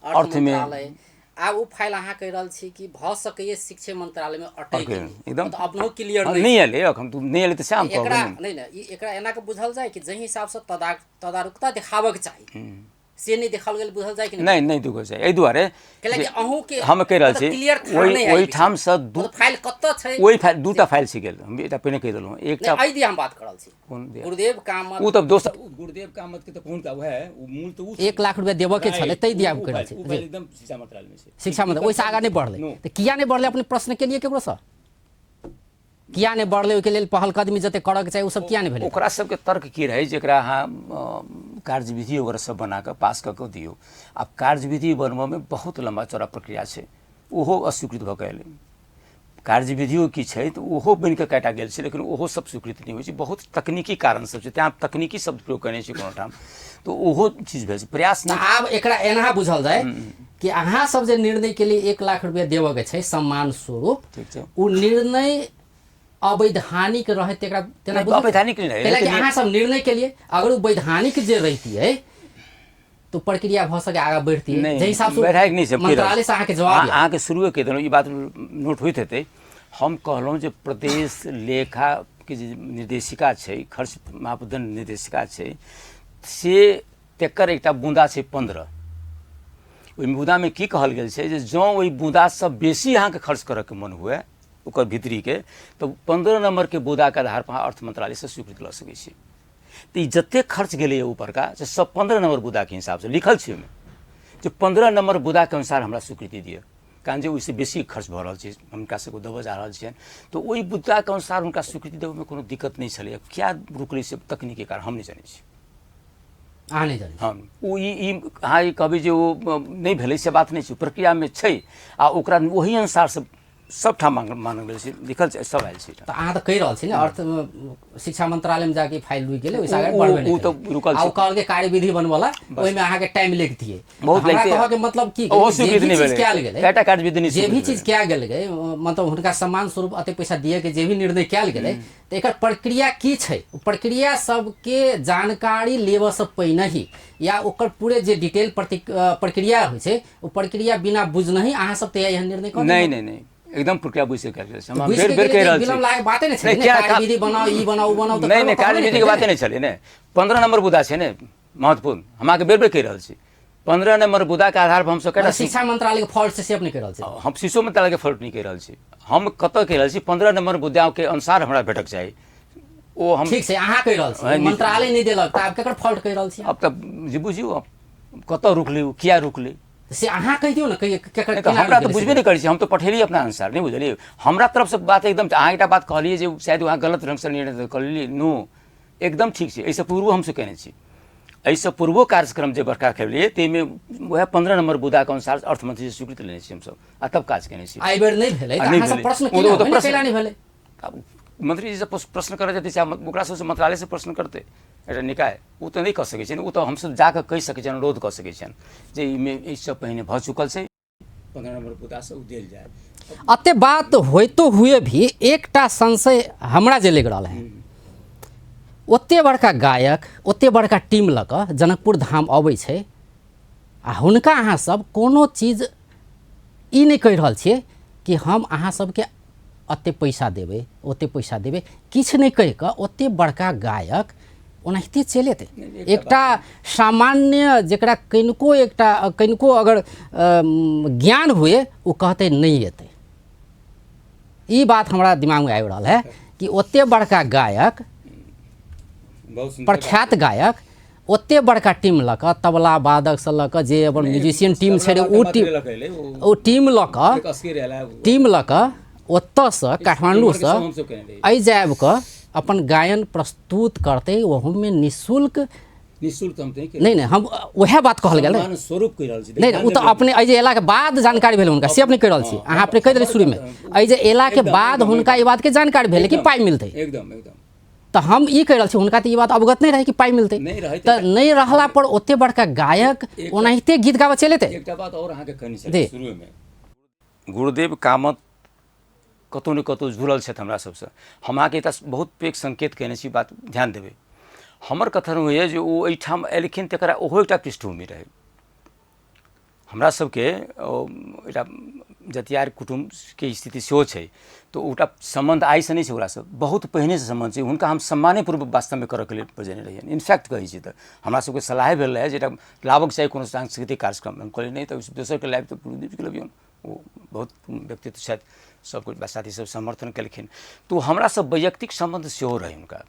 अर्थ मंत्रालय आब वो फाइल अहाँ कहि रहल छी कि भऽ सकैए शिक्षा मंत्रालय में अटक एकदम तो अपनो क्लियर नहीं एलै हम तो नहीं एलै तो शाम को एकरा नहीं ई एकरा एना के बुझल जाय कि जहि हिसाब से तदारुकता देखाबऽ के चाही से नहीं देखाल गेल बुझल जाय कि नहीं दुगो छै एहि दुआरे कैला कि अहू के हम कहि रहल छी ओहि ठाम से फाइल कतऽ छै ओहि फाइल दूटा फाइल छै गेल हम एटा पहिने कहि देलहुँ एकटा आई दिया हम बात करल छी कोन गुरुदेव कामत उ तब दोस्त गुरुदेव कामत के तो फोन का है उ मूल तो 1 लाख रुपया देबऽ के छलै तै दिया हम कहि रहल छी एकदम शिक्षा मंत्रालय में छै शिक्षा मंत्रालय ओइसे आगा नहीं बढ़लै तो किया नहीं बढ़लै अपने प्रश्न के लिए केकरो से किया नहीं बढ़लै ओहिके लेल पहल कदमी जते करऽ के चाही ओ सब किया नहीं भेलै ओकरा सबके तर्क की रहै जेकरा अहाँ कार्यविधि वगैरह सब बना कऽ पास कऽ कऽ दियौ आब कार्यविधि बनबऽ में बहुत लम्बा चौड़ा प्रक्रिया छै ओहो अस्वीकृत भऽ कऽ एलै कार्यविधियो की छै तऽ ओहो बनि कऽ काटा गेल छै लेकिन ओहो सब स्वीकृत नहीं होइ छै बहुत तकनीकी कारण सब छै तेँ तकनीकी शब्द प्रयोग करने छै कोनो ठाम तो ओहो चीज भेल छै प्रयास नहीं आब एकरा एना बुझल जाय कि अहाँ सब जे निर्णय के लिए 1 लाख रुपया देबऽ के छै सम्मान स्वरूप ठीक छै ओ निर्णय अवैधानिक रहे तेकरा तेना नहीं, अवैधानिक नहीं रहे, कैला कि लेकिन अहाँ सब निर्णय के लिए अगर वो वैधानिक जे रहतिए तो प्रक्रिया भ सके आगे बढ़ती है जे हिसाब से वैधानिक नहीं से मंत्रालय से अहाँ के जवाब अहाँ के शुरू के देलहुँ, ई बात नोट होइत हेतै। हम कहलहुँ जे प्रदेश लेखा के जे निर्देशिका छै, खर्च मापदंड निर्देशिका छै, से तेकर एकटा बूंदा छै 15। ओहि बूंदामे की कहल गेल छै जे जँ ओहि बूंदासँ बेसी अहाँके खर्च करऽके मन हुए ओकर भीतरीके, तऽ 15 नंबरके बूंदाके आधार पर अर्थ मंत्रालयसँ स्वीकृति लऽ सकै छी। तऽ ई जतेक खर्च गेलै ऊपरका से सब 15 नंबर बूंदाके हिसाबसँ लिखल छै ओहिमे, जे 15 नंबर बूंदाके अनुसार हमरा स्वीकृति दिअ, कारण जे ओहिसँ बेसी खर्च भऽ रहल छै, हुनका सबके दबऽ जा रहल छियनि, तऽ ओहि बूंदाके अनुसार हुनका स्वीकृति देबऽमे कोनो दिक्कत नहि छलै। क्या रुकलै से तकनीकी कारण हम नहि जानै छी, अहाँ नहीं जानी। हाँ, ओ ई अहाँ ई कहबै जे ओ नहीं भेलै से बात नहीं छै, प्रक्रियामे छै आ ओकरा वही अनुसार से सब ठाम मानल गेल छै, लिखल छै, सब आयल छै। तऽ अहाँ तऽ कहि रहल छी ने अर्थ शिक्षा मंत्रालय में जाके फाइल रुकि गेलै, ओइसे आगे बढ़बे नहीं तो रुकल छै। आ कहल के कार्यविधि बनवला ओहिमे अहाँ के टाइम लग दिए, बहुत हमरा लगतै। कहऽ के मतलब की ओहो जे स्वीकृति भी नहीं चीज भेलै, कयल गेलै, कएटा कार्यविधि नहीं जे भी स्वीकृति चीज कयल गेलै, मतलब हुनका सम्मान स्वरूप अते पैसा दिए के जे भी निर्णय कयल गेलै, तऽ एकर प्रक्रिया की छै, प्रक्रिया सबके जानकारी लेबऽ से पहिने ही या ओकर पूरे जे डिटेल प्रक्रिया होइ छै ओ प्रक्रिया बिना बुझनहि अहाँ सब तैयार एहन निर्णय कऽ नहीं नहीं नहीं, एकदम प्रक्रिया बुझि कयल गेल छै। हम बुझि बेर के बेर कहि रहल छी, विलम्ब लागै बाते नहि छै नहीं, ने, क्या कार्यविधि बनाओ, ई बनाओ, उ बनाओ, तऽ नहीं नहीं, कहबे कार्यविधि के करबै बाते नहीं छलै ने। 15 नंबर बुदा छै ने महत्वपूर्ण, हम अहाँके बेर बेर कहि रहल छी। 15 नंबर बुदा के आधार पर हम सब कएटा शिक्षा मंत्रालय के फॉल्ट से सेव नहीं कर रहल छै। हम शिशु मंत्रालय के फॉल्ट नहीं कहि रहल छी, हम कतऽ कहि रहल छी 15 नंबर बुदा के अनुसार हमरा भेटक चाही। ओ हम ठीक छै, अहाँ कहि रहल छी मंत्रालय नहीं देलक, तऽ आब केकर फॉल्ट कहि रहल छी? अब तऽ जी बुझियौ कतऽ रुकलै, किया रुकलै से अहाँ कहि दियौ ने, केकर तो हमरा तो बुझबे नहीं करै छी, हम तो पठेली अपना अनुसार, नहीं बुझलिए हमरा तरफ से बात एकदम। अहाँ एकटा बात कहलिए जे शायद वहाँ गलत ढंग से निर्णय करलिए, नो एकदम ठीक छै। एहिसँ पूर्व हमसे कहने छी, एहिसँ पूर्वो कार्यक्रम जे बड़का खेलिए ताहिमे वएह 15 नंबर बुदाके अनुसार अर्थमंत्री से स्वीकृति लेने छी हमसब, आ तब काज केने छी। एहि बेर नहीं भेलै तऽ अहाँ सब प्रश्न केला नहीं भेलै? अब मंत्री जी से प्रश्न करऽ जेतै, ओकरा सबसँ मंत्रालय से प्रश्न करतै एकटा निकाय, ओ तऽ नहीं कऽ सकै छै, ओ तऽ हमसब जाकऽ कहि सकै छियनि, अनुरोध कऽ सकै छियनि जे एहिमे एहिसँ पहिने भऽ चुकल छै, 15 नंबर बुदासँ ओ देल जाय। अते बात होइतो हुए भी एकटा संशय हमरा जे लग रहल है, ओते बड़का गायक ओते बड़का टीम लऽ कऽ जनकपुर धाम अबै छै आ हुनका अहाँ सब कोनो चीज ई नहीं कहि रहल छियै कि हम अहाँ सबके अते पैसा देबै, ओते पैसा देबै, किछु नहीं कहि कऽ ओते बड़का गायक ओनाहिते चलि एतै। एकटा सामान्य जकरा कनिको अगर ज्ञान हुए ओ कहते नहीं एतै। ई बात हमरा दिमागमे आबि रहल है कि ओते बड़का गायक, प्रख्यात गायक, ओते बड़का टीम लऽ कऽ, तबला वादक से लऽ कऽ जे अपन म्यूजिशियन टीम छै ओ टीम लऽ कऽ ओतऽसँ काठमांडूसँ एहि जायब कऽ अपन गायन प्रस्तुत करते, ओहूमे निःशुल्क नहीं नहीं, हम वह बात कहल गेल स्वरूप कहि रहल छी। नहीं ओ तऽ अपने एहि जे एला के बाद जानकारी भेल हुनका, से अपने कहि रहल छी, अहाँ अपने कहि देलियै शुरूमे, एहि जे एला के बाद हुनका ई बात के जानकारी भेलै कि पाइ मिलतै, एकदम एकदम। तऽ हम ई कहि रहल छी हुनका तऽ ई बात अवगत नहीं रहे कि पाइ मिलतै, तऽ नहीं रहला पर ओते बड़का गायक ओनाहिते गीत गाबऽ चलि एतै। एकटा बात और अहाँके कहनी छै शुरूमे, गुरुदेव कामत कतौ ने कतौ जुड़ल छथि हमरा सबसँ। हम अहाँके एकटा बहुत पैघ संकेत कहने छी, बात ध्यान देबै। हमर कथन होइए जे ओ एहिठाम एलखिन तकरा ओहो एकटा पृष्ठभूमि रहै। हमरा सबके एकटा जतियार कुटुम्बके स्थिति सेहो छै, तऽ ओटा सम्बन्ध आइसँ नहीं छै, ओकरासँ बहुत पहिनेसँ सम्बन्ध छै। हुनका हम सम्मानेपूर्वक वास्तवमे करऽके लेल बजेने रहियनि। इनफैक्ट कहै छी तऽ हमरा सबके सलाह भेल रहै जे एकटा लाबक चाही कोनो सांस्कृतिक कार्यक्रम, हम कहलियै नहीं तऽ दोसरके लायब तऽ गुरुदेवके लबियौन, ओ बहुत व्यक्तित्व छथि, सबको साथी सब समर्थन केलखिन। तो हमरा सब वैयक्तिक सम्बन्ध सेहो रहै हुनका।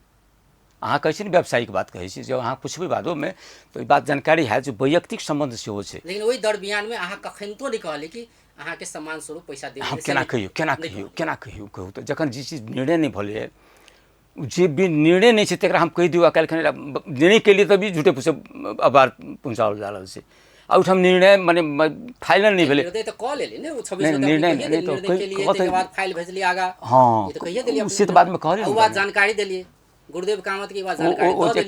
अहाँ कहै छी ने व्यावसायिक बात कहै छी, जब अहाँ पुछबै बादोमे तऽ ई बात जानकारी है जे वैयक्तिक सम्बन्ध सेहो छै। लेकिन ओहि दरमियानमे अहाँ कखनितो नहीं कहलियै कि अहाँके सम्मान स्वरूप पैसा देबै। हम केना कहियौ कहू तऽ जखन जे चीज निर्णय नहीं भेलै, जे भी निर्णय नहीं छै तकरा हम कहि दियौ, काल्हि निर्णय के लिए तभी झूठे पूछे आभार पहुँचाओल जा रहल छै। आ ओहिठाम निर्णय मने फाइनल नहीं भेलै, निर्णय तऽ कऽ लेली ने, 26 निर्णय नहीं तो के बाद फाइल भेजलियै आगा। हाँ, ये तो कहिए देलियै, से तो बाद में कहलियै, ओ बात जानकारी देलियै गुरुदेव कामत के बात जानकारी दऽ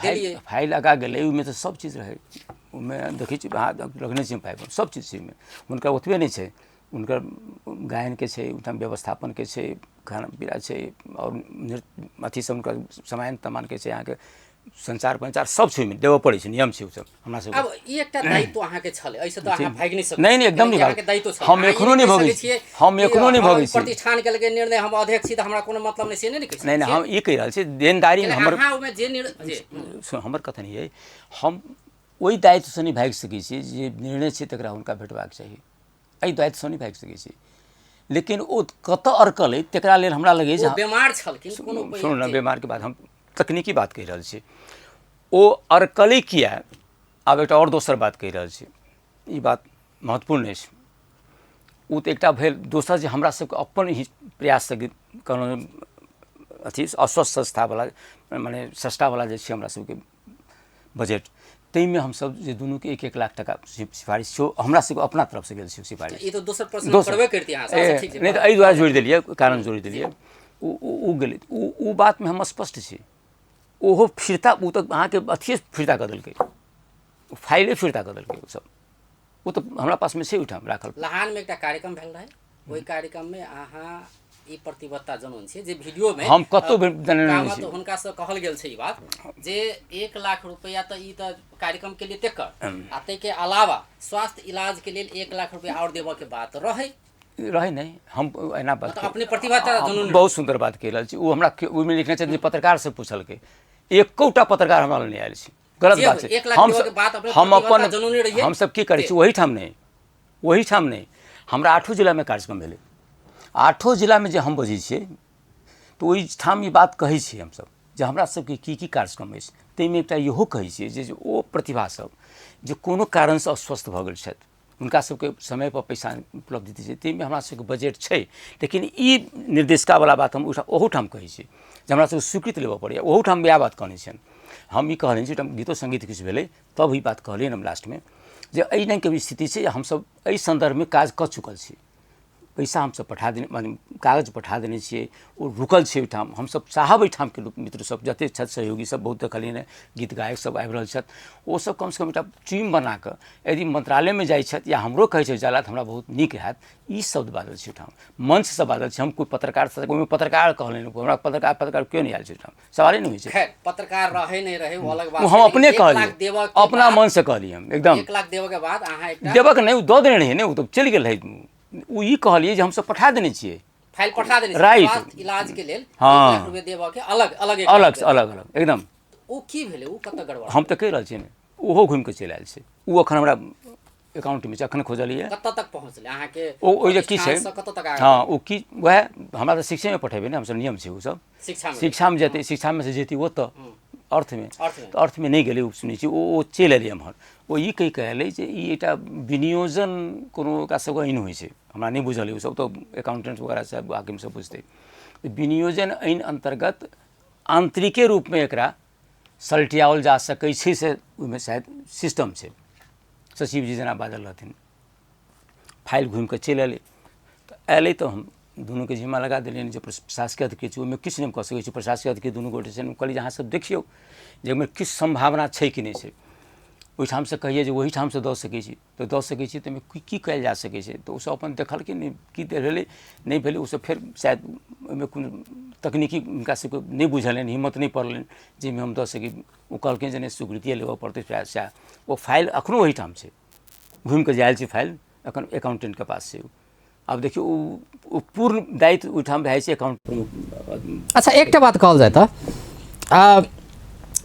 देलियै। फाइल आगा गेलै, ओहिमे तऽ सब चीज रहै, ओहिमे देखै छी अहाँ रखने छी फाइल, सब चीज छै ओहिमे। हुनका ओतबे नहीं छै, उनकर गायन के छै, उठाम व्यवस्थापन के छै, खाना पीना छै और अथी सब उनकर सामान तमान के छै, यहाँ के संचार पंचार सब छै में देव पड़े छै, नियम छै उ सब हमरा सब। अब ई एकटा दायित्व अहाँ के छले, ऐसे तो अहाँ भाग नहीं सकते। नहीं एकदम नहीं भाग, दायित्व छले, हम एखनो नहीं भागे छी, हम एखनो नहीं भागे छी। प्रतिष्ठान के लगे निर्णय हम अध्यक्ष छी त हमरा कोनो मतलब नहीं, से नहीं कहि सकै। नहीं हम ई कहि रहल छी देनदारी में हमर, अहाँ ओमे जे निर्णय हमर कथन ये हम ओहि दायित्व से नहीं भाग सकै छी जे निर्णय छै तकरा हुनका भेटबाक चाही, एहि दायित्व से नहीं भाग सकै छी। लेकिन ओ कतऽ अड़कल अइ तकरा लेल हमरा लगै छै बीमार छलखिन कोनो। सुनू ना, बीमार के बाद हम तकनीकी बात कहि रहल छी, ओ अड़कलै किया। आब एकटा और दोसर बात कहि रहल छी, ई बात महत्वपूर्ण अछि। ओ तऽ एकटा भेल, दोसर जे हमरा सबके अपन ही प्रयास से कोनो अथी अस्वस्थ संस्थावला माने सस्तावला जे छै हमरा सबके बजट, ताहिमे हमसब जे दुनू के 1-1 लाख टका सिफारिश सेहो हमरा सबके अपना तरफ से गेल छै सिफारिश। ई तो दोसर प्रश्न करबे करती अहाँ सब, ठीक छै। नहीं तऽ एहि दुआरे जोड़ि देलियै, कारण जोड़ि देलियै। ओ गेलै, ओ बात में हम स्पष्ट छी। ओहो फिरता, ओ तऽ अहाँके अथिए फिरता कऽ देलकै, फाइले फिरता कऽ देलकै ओ सब। वो तो हमरा पास में से उठाम राखल। लहान में एकटा कार्यक्रम भेल रहे, ओहि कार्यक्रम में अहाँ ई प्रतिबद्धता जनौन छै जे वीडियो में हम कतौ जनौने छी, हुनका से कहल गेल छै ई बात जे 1 लाख रुपया तऽ ई तऽ कार्यक्रम के लिए तेकर, आ तै के अलावा स्वास्थ्य इलाज के लेल 1 लाख रुपया और देबऽ के बात रहे नहीं। हम एना बात मतलब अपने प्रतिबद्धता जनौन, बहुत सुंदर बात कहि रहल छी। ओ हमरा ओहिमे लिखने छै पत्रकार से पूछलकै, एकोटा पत्रकार हमरा नहीं आयल छै, गलत बात छै। हम सब की करै छी वही ठाम नहीं, हमरा 8 जिला में कार्यक्रम भेलै, 8 जिला में जे हम बजै छियै तऽ ओहि ठाम ई बात कहै छियै हमसब जे हमरा सबके की कार्यक्रम अछि। ताहिमे एकटा इहो कहै छियै जे ओ प्रतिभा सब जे कोनो कारणसँ अस्वस्थ भऽ गेल छथि, हुनका सबके समय पर पैसा उपलब्धि छै, ताहिमे हमरा सबके बजट छै। लेकिन ई निर्देशिकावला बात हम ओहूठाम कहै छी जे हमरा सबके स्वीकृति लेबऽ पड़ैए, ओहूठाम इएह बात कहने छियनि। हम ई कहलियनि जे गीतो संगीत किछु भेलै तब ई बात कहलियनि हम लास्टमे जे एहि नहि के स्थिति छै, हमसब एहि संदर्भ में काज कऽ चुकल छी, पैसा हमसब पठा देने माने कागज पठा देने छियै, ओ रुकल छै ओहिठाम। हमसब चाहब एहिठाम के लोक मित्र सब जते छथि सहयोगी सब, बहुत देखलियनि हैं गीत गायक सब आबि रहल छथि, ओ सब कम से कम एकटा टीम बना कऽ यदि मंत्रालय में जाइ छथि या हमरो कहै छै जाला तऽ हमरा बहुत नीक हैत। ई शब्द बाजल छै ओहिठाम, मंच से बाजल छै। हम कोई पत्रकार से ओहिमे पत्रकार कहलनि, हमरा पत्रकार क्यों नहीं आयल छै ओहिठाम, सवाले नहीं होइ छै। खैर पत्रकार रहे नहीं रहे वो अलग बात, हम अपने कहलियै, अपना मन से कहलियै हम एकदम 1 लाख देबऽ के बाद अहाँ एकटा देबऽ के नहीं, दऽ देने रहियै ने, ओ तऽ चलि गेल रहै। ओ ई कहलियै जे हमसब पठा देने छियै, फाइल पठा देने राइट, स्वास्थ्य इलाज के लेल 1 हाँ। लाख रुपया देबऽ के अलग अलग एकदम। ओ की भेलै, ओ कतऽ गड़बड़ हम तऽ कहि रहल छियै ने, ओहो घुमि कऽ चलि आयल छै। ओ अखन हमरा अकाउंट में छै, अखन खोजलियै कतऽ तक पहुँचलै अहाँके ओ जे की छै, कतऽ तक आ हाँ ओ की वएह हमरा तऽ शिक्षे में पठेबै ने, हमसब नियम छै ओ सब शिक्षा में जेतै, शिक्षा में से जेतै ओतऽ अर्थ में, तऽ अर्थ में नहीं गेलै ओ सुनै छी। ओ चलि एलै एम्हर, ओ ई कहि कऽ एलै जे ई एकटा विनियोजन कोनो ओकरा सबके ऐन होइ छै, हमरा नहीं बुझल है, ओ सब तऽ अकाउंटेंट वगैरह सब हाकिम सब बुझतै। विनियोजन ऐन अंतर्गत आंतरिके रूप में एकरा सलटियाओल जा सकै छै, से ओहिमे शायद सिस्टम छै। सचिव जी जेना बाजल रहथिन, फाइल घुमि कऽ चलि एलै, तऽ एलै तऽ हम दुनू के जिम्मा लगा देलियनि जे प्रशासकीय अधिकारी छै, ओहिमे किछु नहीं कऽ सकै छी। प्रशासकीय अधिकारी दुनू गोटे छै, कहलियै अहाँ सब देखियौ जे ओहिमे किछु संभावना छै कि नहीं छै, ओहिठाम से कहिए जे ओहीठाम से दऽ सकै छी तऽ दऽ सकै छी, तऽ की कयल जा सकै छै। तऽ ओसब अपन देखलखिन की भेलै नहीं भेलै, ओसब फेर शायद ओहिमे कोनो तकनीकी हुनका सबके नहीं बुझलनि, हिम्मत नहीं पड़लनि जाहिमे हम दऽ सकी। ओ कहलखिन जे नहीं स्वीकृतिए लेबऽ पड़तै सएह। ओ फाइल अखनो ओहीठाम छै, घुमि कऽ जायल छै फाइल, एखन अकाउंटेंट के पास छै। अब देखियो ओ पूर्ण दायित्व ओहिठाम रहै छै अकाउंट। अच्छा एकटा बात कहल जाए तऽ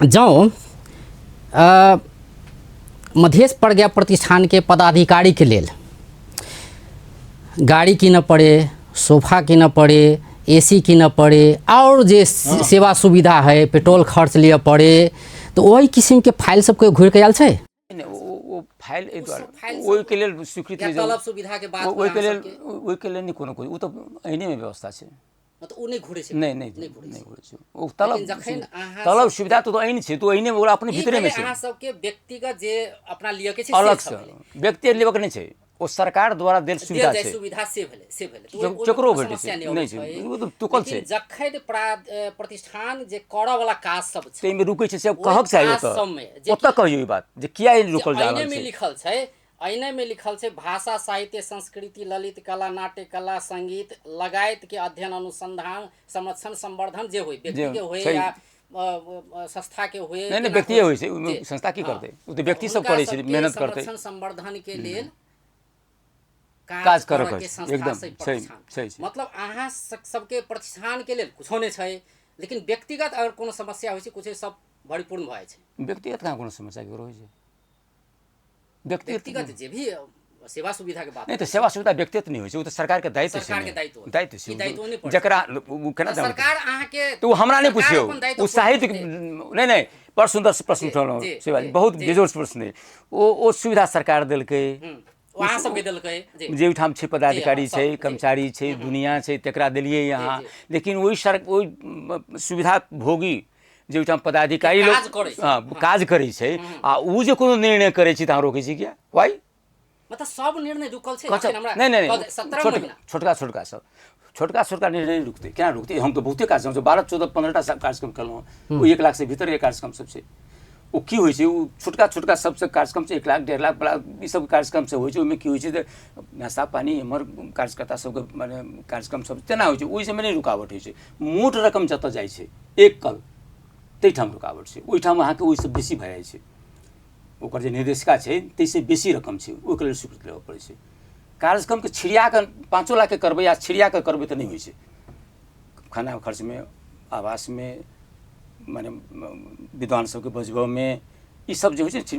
जँ मध्य प्रज्ञा प्रतिष्ठान के पदाधिकारी के लेल गाड़ी कीनऽ पड़े, सोफा कीनऽ पड़े, एसी कीनऽ पड़े, और जे सेवा सुविधा है, पेट्रोल खर्च लिया पड़े, तो वही किस्म के फाइल सबके घुरि के आयल छै। ओ फाइल एहि दुआरे ओहिके लेल स्वीकृति तलब सुविधा के बात ओहिके लेल नहीं कोनो ओ तऽ अहिने में व्यवस्था छै, मतलब ओ नहीं घुरे छै, नहीं घुरे छै। ओ तलब सुविधा तो अहिने छै, तो अहिने ओकरा अपने भीतरे में छै। अहाँ सबके व्यक्तिगत जे अपना लिए के छै अलग से व्यक्ति लेबऽ के नहीं छै, ओ सरकार द्वारा देल सुविधा छै, सुविधा से भेलै केकरो भेटै छै नहीं छै, ओ तऽ टुकल छै। जखन प्रतिष्ठान जे करऽ वाला काज सब छै ताहिमे रुकै छै, से कहक चाही ओतऽ कहियो ई बात जे किया रुकल जा रहल छै। में लिखल छै अइने में लिखल छै भाषा साहित्य संस्कृति ललित कला नाट्य कला संगीत लगायत के अध्ययन अनुसंधान संरक्षण संवर्धन जे होय व्यक्ति के होय सही। या संस्था के होय नहीं व्यक्ति होइ छै ओहिमे संस्था की करतै ओ तऽ व्यक्ति सब करै छै मेहनत करतै संरक्षण संवर्धन के लेल काज करऽ के के संस्था एकदम से सही प्रतिष्ठान। सही छै। मतलब अहाँ सबके प्रतिष्ठान के लेल कुछो नहीं छै लेकिन व्यक्तिगत अगर कोनो समस्या होइ छै कुछ सब भरिपूर्ण भऽ जाइ छै। व्यक्तिगत कहाँ कोनो समस्या केकरो होइ छै व्यक्तिगत जे भी सेवा सुविधा के बात नहीं तो सेवा सुविधा व्यक्तिगत नहीं होइ छै ओ तऽ सरकार के दायित्व छै सरकार के दायित्व दायित्व ई दायित्व नहीं छै पड़ै जकरा ओ केना जानै सरकार अहाँ के तो हमरा नहीं सरकार पूछियो अपन दायित्व ओ साहित्य नहीं बड़ सुंदर प्रश्न उठल जी, सेवा जी, बहुत जी। बेजोड़ प्रश्न है ओ सुविधा सरकार देलकै वहाँ सबके देलकै जी जे ओहिठाम छै पदाधिकारी जी, छै सब, कर्मचारी छै दुनिया छै तकरा देलियै यहाँ लेकिन ओहि सुविधा भोगी जे ओहिठाम पदाधिकारी काज लोग करै छै। हाँ काज करै छै आ उ जे कोनो निर्णय करै छै तऽ अहाँ रोकै छी किया वाई मतलब सब निर्णय रुकल छै कच्चा अखन हमरा नहीं नहीं 17 महीना छोटका सब छोटका निर्णय नहीं रुकते क्या रुकते हम तो बहुते कार्यक्रम से 12 14 15टा कार्यक्रम कलहुँ वो 1 लाख से भीतर एक कार्यक्रम सब छै ओ की होइ छै ओ छोटका सबसे कार्यक्रम छै 1 लाख 1.5 लाख बड़ा ई सब कार्यक्रम से होइ छै ओहिमे की होइ छै नाश्ता पानी एम्हर कार्यकर्ता सबके माने कार्यक्रम सब तेना होइ छै ओहि सबमे नहीं रुकावट होइ छै मोट रकम जतऽ जाइ छै एक कल ताहिठाम रुकावट छै ओहिठाम अहाँके ओहिसँ बेसी भए जाइ छै ओकर जे निर्देशिका छै ताहिसँ बेसी रकम छै ओहिके लेल स्वीकृति लेबऽ पड़ै छै कार्यक्रमके छिड़ियाके 5 लाख के करबै या छिड़ियाके करबै तऽ नहीं होइ छै खाना खर्चमे आवासमे माने विद्वान सबके बजबऽमे ई सब जे होइ छै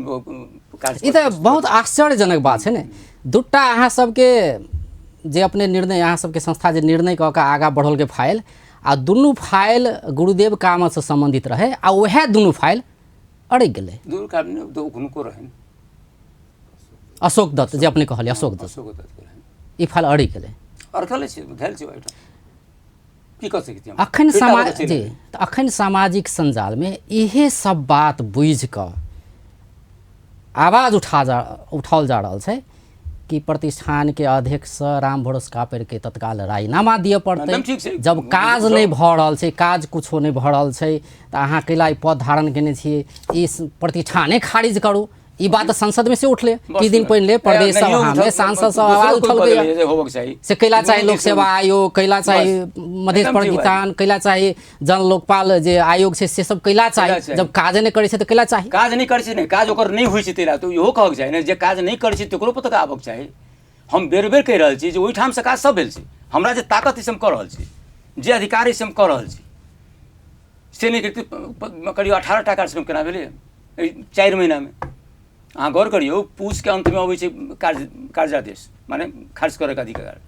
ई तऽ बहुत आश्चर्यजनक बात छै ने दूटा अहाँ सबके जे अपने निर्णय अहाँ सबके संस्था जे निर्णय कऽ के आगाँ बढ़ल के फाइल आ दुनू फाइल गुरुदेव कामत से संबंधित रहे आ वएह दुनू फाइल अड़ि गेलै दूर कामने हुनको रहनि अशोक दत्त जे अपने कहलिए अशोक दत्त के रहनि ई फाइल अड़ि गेलै अड़कले छै धैल छै ओहिठाम की कह सकै छी अखन समाज जी तऽ अखन सामाजिक संजाल में इहे सब बात बुझि कऽ आवाज उठाओल जा रहल छै कि प्रतिष्ठान के अध्यक्ष राम भरोस कापर के तत्काल राजीनामा दिए पड़तै जब काज नहीं भऽ रहल छै काज कुछो नहीं भऽ रहल छै तऽ अहाँ कैला पद धारण केने छियै ई प्रतिष्ठाने खारिज करू ई बात संसद में से उठले किछु दिन पहले प्रदेश सभा में सांसद सब आवाज उठलकै से कैला चाही लोक सेवा आयोग कैला चाही मध्य प्रतिष्ठान कैला चाही जन लोकपाल जे आयोग छै से सब कैला चाही जब काज नहीं करै छै तऽ कैला चाही काज नहीं करै छै ने काज ओकर नहीं होइ छै तेरा तो इहो कहक चाही ने जे काज नहीं करै छै तकरो पता आबक चाही हम बेर बेर कहि रहल छी जे ओहिठाम से काज सब भेल छै हमरा जे ताकत से हम कऽ रहल छी जे अधिकारी से हम कऽ रहल छी से नहीं करियो 18टा कार्यक्रम केना भेलै 4 महीना में अहाँ गौर करियो पूछ के अंत में अबै छै कार्यादेश माने खर्च करे के अधिकार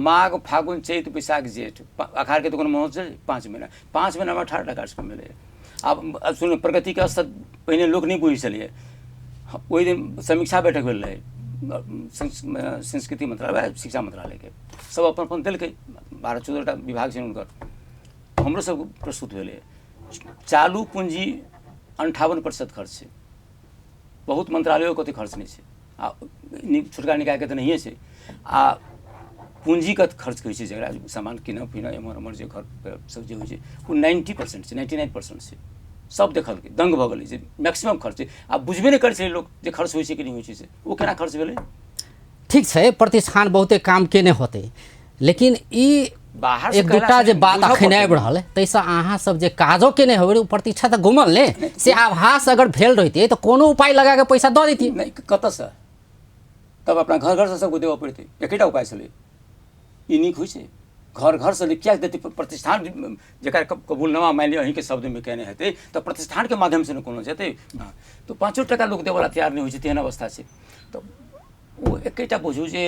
माघ फागुन चैत बैसाख जेठ अखाड़ के तो कोनो महोत्सव 5 महीना 5 महीना में 18टा कार्यक्रम भेलै आब सुन प्रगति के स्तर पहिने लोक नहीं बुझै छलिए ओहि दिन समीक्षा बैठक भेल रहे संस्कृति मंत्रालय शिक्षा मंत्रालय के सब अपन अपन देलकै 12-14टा विभाग छै हुनकर हमरो सब प्रस्तुत भेलै चालू पूंजी 58% खर्च छै बहुत मंत्रालयों कते खर्च नहीं है आ छोटका निकाय के तो नहीं है आ पूंजीगत खर्च होइ छै जकरा सामान किनऽ पीनऽ एम्हर एम्हर जे घर सब जे होइ छै ओ 90% छै 99% छै सब देखल के दंग भऽ गेलै जे मैक्सिमम खर्च छै आ बुझबे नहीं करै छै लोक जे खर्च होइ छै कि नहीं होइ छै से ओ केना खर्च भेलै ठीक छै प्रतिष्ठान बहुते काम केने होते लेकिन ई बाहर एक दूटा जे बात अखन आबि रहल ताहिसँ अहाँ सब जे काजो केने होबै ओ प्रतीक्षा तऽ घुमल ने से आभास अगर भेल रहितै तऽ कोनो उपाय लगा के पैसा दऽ दैतियै नहीं कतऽसँ तब अपना घर से सबको देबऽ पड़तै एकेटा उपाय छलै ई नीक होइ छै घर से क्या देते प्रतिष्ठान जकर कबूलनामा मान लिअ अहीं के शब्द में कहने हेतै तऽ प्रतिष्ठान के माध्यम से ने कोनो जेतै तो 5 टका लोक देवला तैयार नहीं होइ छै तेहन अवस्था छै तऽ ओ एकेटा बुझू जे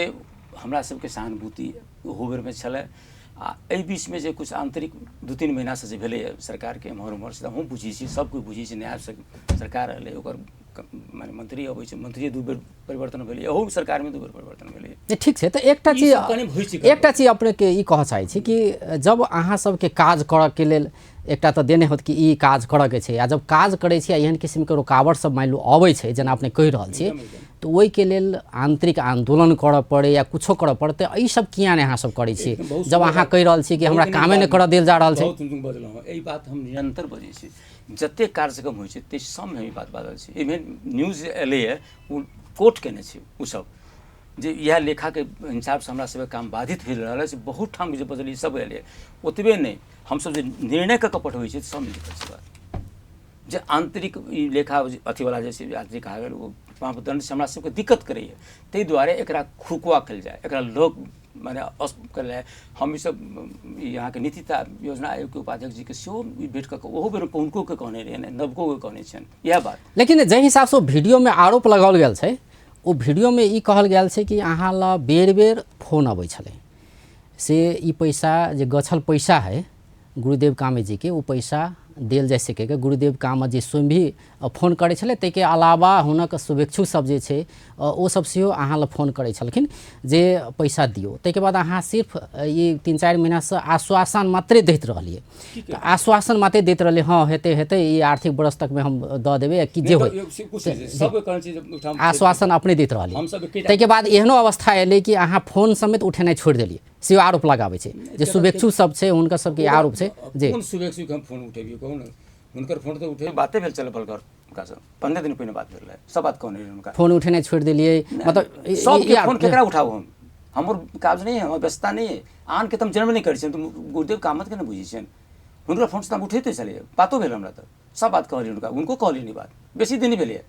हमरा सबके सहानुभूति ओहो बेर में छलै आ एहि बीच में जे कुछ आंतरिक 2-3 महीना से जे भेलै सरकार के एम्हर उम्हर से हम बुझै छी सब कोई बुझै छै नया सरकार रहलै ओकर माने मंत्री अबै छै मंत्री 2 बेर परिवर्तन भेलै ओहो सरकार में 2 बेर परिवर्तन भेलै ठीक छै तऽ एकटा चीज अपने के ई कहऽ चाहै छी कि जब अहाँ सबके काज करऽ के लेल एकटा तऽ देने होत कि ई काज करऽ के छै आ जब काज करै छी एहन किस्म के रुकावट सब मान लो अबै छै जेना अपने कहि रहल छी तो ओहि के लेल आंतरिक आंदोलन करऽ पड़े या कुछो करऽ पड़तै ई सब किया नहीं अहाँ सब करै छी जब अहाँ कहि रहल छी कि हमरा कामे नहीं करऽ देल जा रहल छै बहुत बजलहुँ एहि बात हम निरंतर बजै छी जते कार्यक्रम होइ छै ते सब में ई बात बाजल छै एहिमे न्यूज एलैए ओ कोट केने छी उ सब जे इएह लेखाके हिसाबसँ हमरा सबके काम बाधित भेल रहल से बहुत ठाम जे बदली सब एलै ओतबे नहि हमसब जे निर्णय कऽ पठबै छी सब लिखल छै बात जे आंतरिक ई लेखा अथीवला जे छै आंतरिक कहा गेल ओ मापदंड से हमरा सबके दिक्कत करैए ताहि दुआरे एकरा खुकुआ कयल जाए एकरा लोक माने कयल जाए हम ई सब यहाँके नीति योजना आयोग के उपाध्यक्ष जी के सेहो भेट कऽ ओहो बेर हुनको के कहने रहिए नवको के कहने छनि इएह बात लेकिन जाहि हिसाबसँ वीडियोमे आरोप लगाओल गेल छै ओ वीडियोमे ई कहल गेल छै कि अहाँ ला बेर बेर फोन अबै छलै से ई पैसा जे गछल पैसा है गुरुदेव कामे जी के ओ पैसा देल जा सकेगा गुरुदेव कामत जी स्वयं भी फोन करै छलै ताहिके अलावा हुनक शुभेच्छु सब जे छै ओ सब सेहो अहाँ ला फोन करै छलखिन जे पैसा दियौ ताहिके बाद अहाँ सिर्फ ई 3-4 महीनासँ आश्वासन मात्रे दैत रहलिए आश्वासन मात्रे दैत रहलिए हाँ हेतै हेतै ई आर्थिक वर्ष तकमे हम दऽ देबै कि जे होय आश्वासन अपने दैत रहलिए ताहिके बाद एहनो अवस्था एलै कि अहाँ फोन समेत उठेनाइ छोड़ि देलिए से आरोप लगाबै छै जे शुभेच्छु सब छै हुनकर सबके आरोप छै जे कोन शुभेच्छु हम फोन उठेबिए कहू न हुनकर फोन तऽ उठे बाते भेल चल बलकर हुनकासँ 15 दिन पहिने बात भेल सब बात कहने रहे हुनका फोन उठेनाइ छोड़ि देलिए मतलब सबके फोन केकरा उठाबू हम हमर काज नहीं है हमर व्यस्तता नहीं है आन के तुम जन्म नहीं करै छियनि तुम गुरुदेव कामत के नहीं बुझै छियनि हुनकर फोन से हम उठैते छलिए बातो भेल हमरा तऽ सब बात कहलिए हुनका उनको कहलिए नहीं बात बेसी दिन भेलै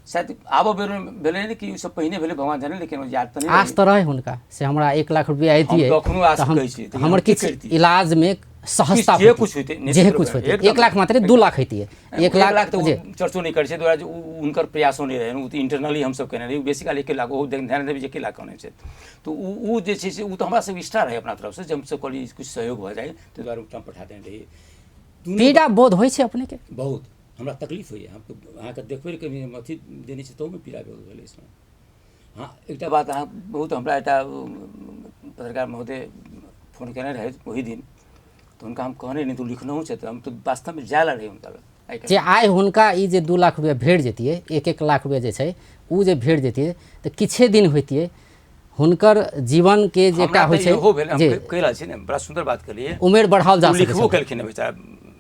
शायद आबो बेर भेलै नहीं कि सब पहिने भेलै भगवान जाने लेकिन याद तऽ नहीं आस तऽ रहे हुनका से हमरा 1 लाख रुपया आइतिए कखनो आस कहै छी हमर किछु इलाज में सहजता जे कुछ होते 1 लाख मात्र 2 लाख होती 1 लाख तो चर्चो नहीं करे द्वारा उनकर प्रयासों नहीं रहे तो इंटरनली हम सब कहने रही बेसिकली 1 लाख ध्यान देवी 1 लाख कहने से तो उ जे छै से उ तो हमरा सब इष्टा रहे अपना तरफ से जब सब कहली कुछ सहयोग भ जाए तो द्वारा हम पठा देने रही पीड़ा बोध होइ छै अपने के बहुत हमरा तकलीफ होइए हम अहाँ के देखबै के अथी देने छै तो में पीड़ा बोध भेलै इसमें हाँ एकटा बात अहाँ बहुत हमरा एकटा पत्रकार महोदय फोन केने रहे वही दिन तो उनका हम कहने नहीं तो लिखना छै तो हम तो वास्तव में जाय रहे उनका जे आइ हुनका ई जे 2 लाख रुपया भेट जेतिए 1-1 लाख रुपया जे छै उ जे भेट जेतिए तो किछे दिन होइतिए हुनकर जीवन के जेटा होइ छै जे कहला छै ने बड़ा सुंदर बात कहलिए उमेर बढ़ाओल जा सकै लिखबो केलखिन बेचारा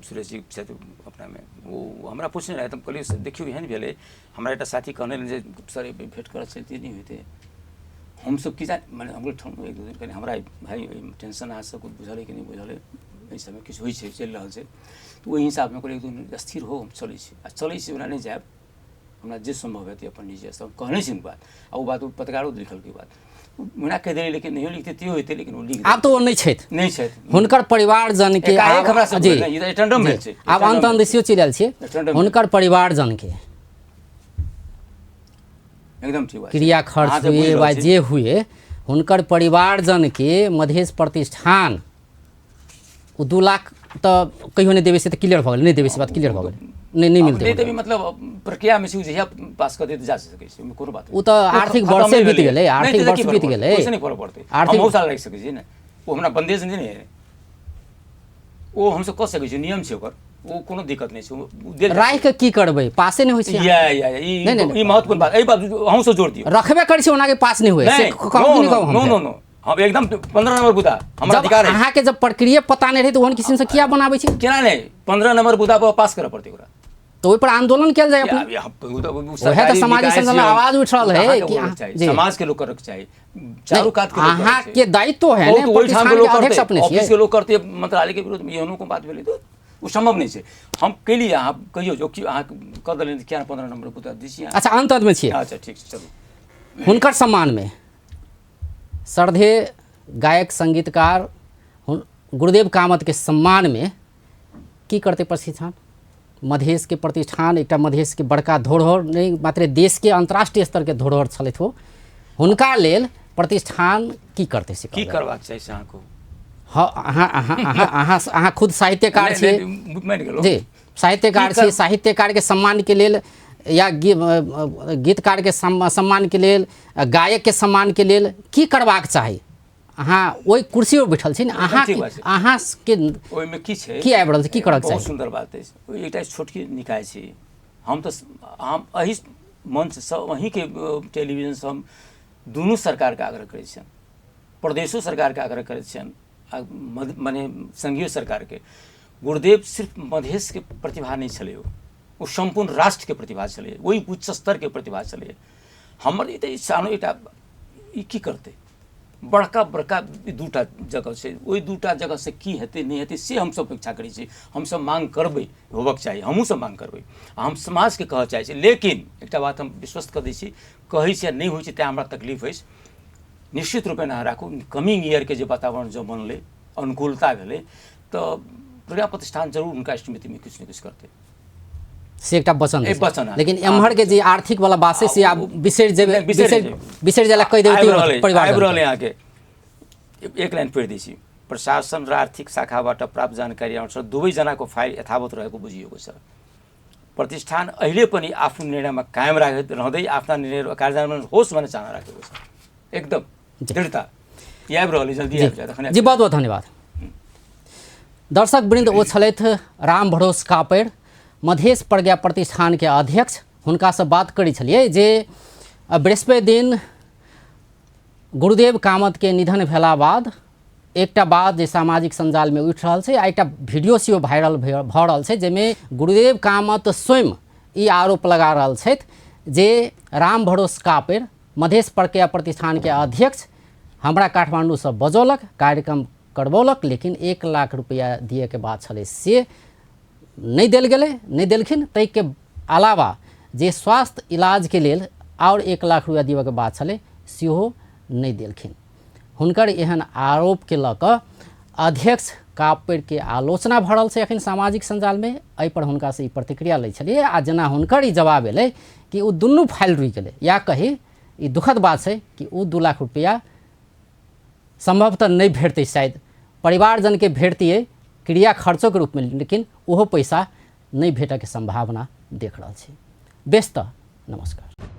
सुरेश जी से अपना में वो हमरा पूछने रहे तुम कहलिए देखियो एहन भेलै हमरा एकटा साथी कहने जे सर भेट कर सकते नहीं होते हम सब की जान माने हमरो ठाम 1-2 दिन पहले हमरा भाई टेंशन आ सब कुछ बुझले कि नहीं बुझले एहि समय किछु होइ छै चलि रहल छै तो ओहि हिसाब में कहलिए 1-2 दिन स्थिर हो हम चलै छी ओना नहीं जायब हमरा जे संभव हेतै अपन निजी सब कहने छी बात आ ओ बात पत्रकारो लिखल के बात मना कह देली लेकिन नहीं लिखते त्यो होते लेकिन वो लिख आब तो वो नहीं छथि हुनकर परिवार जन के हमरा सब जी टेंडर में छै आब अंत दिसियो चलि आयल छै हुनकर परिवार जन के एकदम ठीक बात क्रिया खर्च हुए वा जे हुए हुनकर परिवार जन के मधेश प्रतिष्ठान 2 लाख तो कहियो नहीं देवे से तो क्लियर भ गेल नहीं देवे से बात क्लियर भ गेल नहीं मिलते तभी मतलब प्रक्रिया में से जहिया पास कर देते जा सके छै कोनो बात उ तो आर्थिक वर्ष बीत गेलै आर्थिक वर्ष बीत गेलै कैसे नहीं फरक पड़ते आर्थिक बहुत साल लग सके छै ने वो हमरा बंदेज नहीं है वो हमसे कह सके छै नियम छै ओकर वो कोनो दिक्कत नहीं छै राय के की करबै पासे नहीं होय छै ई महत्वपूर्ण बात एहि बात हम से जोड़ दियौ रखबे करै छै ओना के पास नहीं होय से कहू नहीं कहू नो नो नो हम एकदम 15 नंबर बुदा हमरा अधिकार है अहाँ के जब प्रक्रिया पता नहीं रहे तो ओहन किसिम से किया बनाबै छै केना नहीं 15 नंबर बुदा पर पास करऽ पड़तै ओकरा तो ओहि पर आंदोलन किया जाए वह तो समाजिक संगठन में आवाज उठ रहा है कि समाज के लोग करके चाहिए चारों कात के अहाँ के दायित्व है ने प्रतिष्ठान के अध्यक्ष अपने छियै ऑफिस के लोग करते मंत्रालय के विरोध में एहनो को बात भेलै तो वो संभव नहीं छै हम केलिए अहाँ कहियो जो कि अहाँ कर देलिए क्या 15 नंबर बुदा दिसिए अच्छा अंत में छियै अच्छा ठीक छै चलू हुनकर सम्मान में श्रद्धेय गायक संगीतकार गुरुदेव कामत के सम्मान में की करते प्रशिक्षण मधेश के प्रतिष्ठान एक मधेश के बड़का धरोहर नहीं मात्र देश के अंतर्राष्ट्रीय स्तर के धरोहर छलथि हो हुनका लेल प्रतिष्ठान की करते से की करबाक चाहिए से अहाँको हाँ अहाँ खुद साहित्यकार छियै जी साहित्यकार छियै साहित्यकार के सम्मान के लेल या गीतकार के सम्मान के लेल गायक के सम्मान के लेल की करबाक चाही अहाँ ओहि कुर्सी पर बैठल छी अहाँ के ओहि में की छै की आबि रहल छै की करक चाही बहुत सुंदर बात है एकटा छोटकी निकाय छै हम तो हम एहि मंच से वहीं के टेलीविजन से हम दुनू सरकार के आग्रह करै छियनि प्रदेशो सरकार के आग्रह करै छियनि माने संघीय सरकार के गुरुदेव सिर्फ मधेश के प्रतिभा नहीं छलै वो संपूर्ण राष्ट्र के प्रतिभा छलै वही उच्च स्तर के प्रतिभा छलै हमर ई सानो एकटा ई की करतै बड़का बड़का दूटा जगह से ओहि दूटा जगह से की हेतै नहीं हेतै से हमसब अपेक्षा करै छी हमसब मांग करबै होबक चाही हमहूँ सब मांग करबै हम समाज के कहऽ चाहै छी लेकिन एकटा बात हम विश्वस्त कऽ दै छी कहै छै नहीं होइ छै तेँ हमरा तकलीफ अछि निश्चित रूपेण अहाँ राखू कमिंग ईयर के जे वातावरण जो बनलै अनुकूलता भेलै तऽ प्रज्ञा प्रतिष्ठान जरूर हुनका स्मृति में किछु ने किछु करतै से एकटा वचन ए छै। वचन है। लेकिन एम्हर के जे आर्थिक वाला बात छै से आब बिसरि जेबै बिसरि जाला कहि देबै परिवार आबि रहलै अहाँके एक लाइन पढ़ि दै छी प्रशासन र आर्थिक शाखाबाट प्राप्त जानकारी अनुसार दुवैजनाको फाइल यथावत रहेको बुझिएको छ प्रतिष्ठान अहिले पनि आफ्नो निर्णयमा कायम रहँदै आफ्ना निर्णय कार्यान्वयन होस् भन्ने चाहना राखेको छ एकदम दृढता आबि रहलै जल्दी आबि जाए। जी बहुत बहुत धन्यवाद। दर्शक वृन्द ओ छलथि राम भरोस कापेड़ मधेश प्रज्ञा प्रतिष्ठान के अध्यक्ष हुनका से बात करै छलियै जे बृहस्पति दिन गुरुदेव कामत के निधन भेला बाद एकटा बात जे सामाजिक संजाल में उठि रहल छै आ एकटा वीडियो सेहो वायरल भऽ रहल छै जाहिमे गुरुदेव कामत स्वयं ई आरोप लगा रहल छथि जे राम भरोस कापेड़ मधेश प्रज्ञा प्रतिष्ठान के अध्यक्ष हमरा काठमांडू से बजौलक कार्यक्रम करबौलक लेकिन 1 लाख रुपया दिए के बात छलै से नहीं देल गेलै नहीं देलखिन तै के अलावा जे स्वास्थ्य इलाज के लेल और 1 लाख रुपया दिए के बात छलै सेहो नहीं देलखिन। हुनकर एहन आरोप के लऽ कऽ अध्यक्ष कापेड़ के आलोचना भऽ रहल छै एखन सामाजिक संजाल में एहि पर हुनका से ई प्रतिक्रिया लै छलियै आ जेना हुनकर ई जवाब एलै कि ओ दुनू फाइल रुकि गेलै या कही ई दुखद बात है कि वो 2 लाख रुपया संभवतः नहीं भेटते शायद परिवारजन के भेटतिए क्रिया खर्चों के रूप में लेकिन वो पैसा नहीं भेटै के संभावना देख रहा है। बेस्त नमस्कार।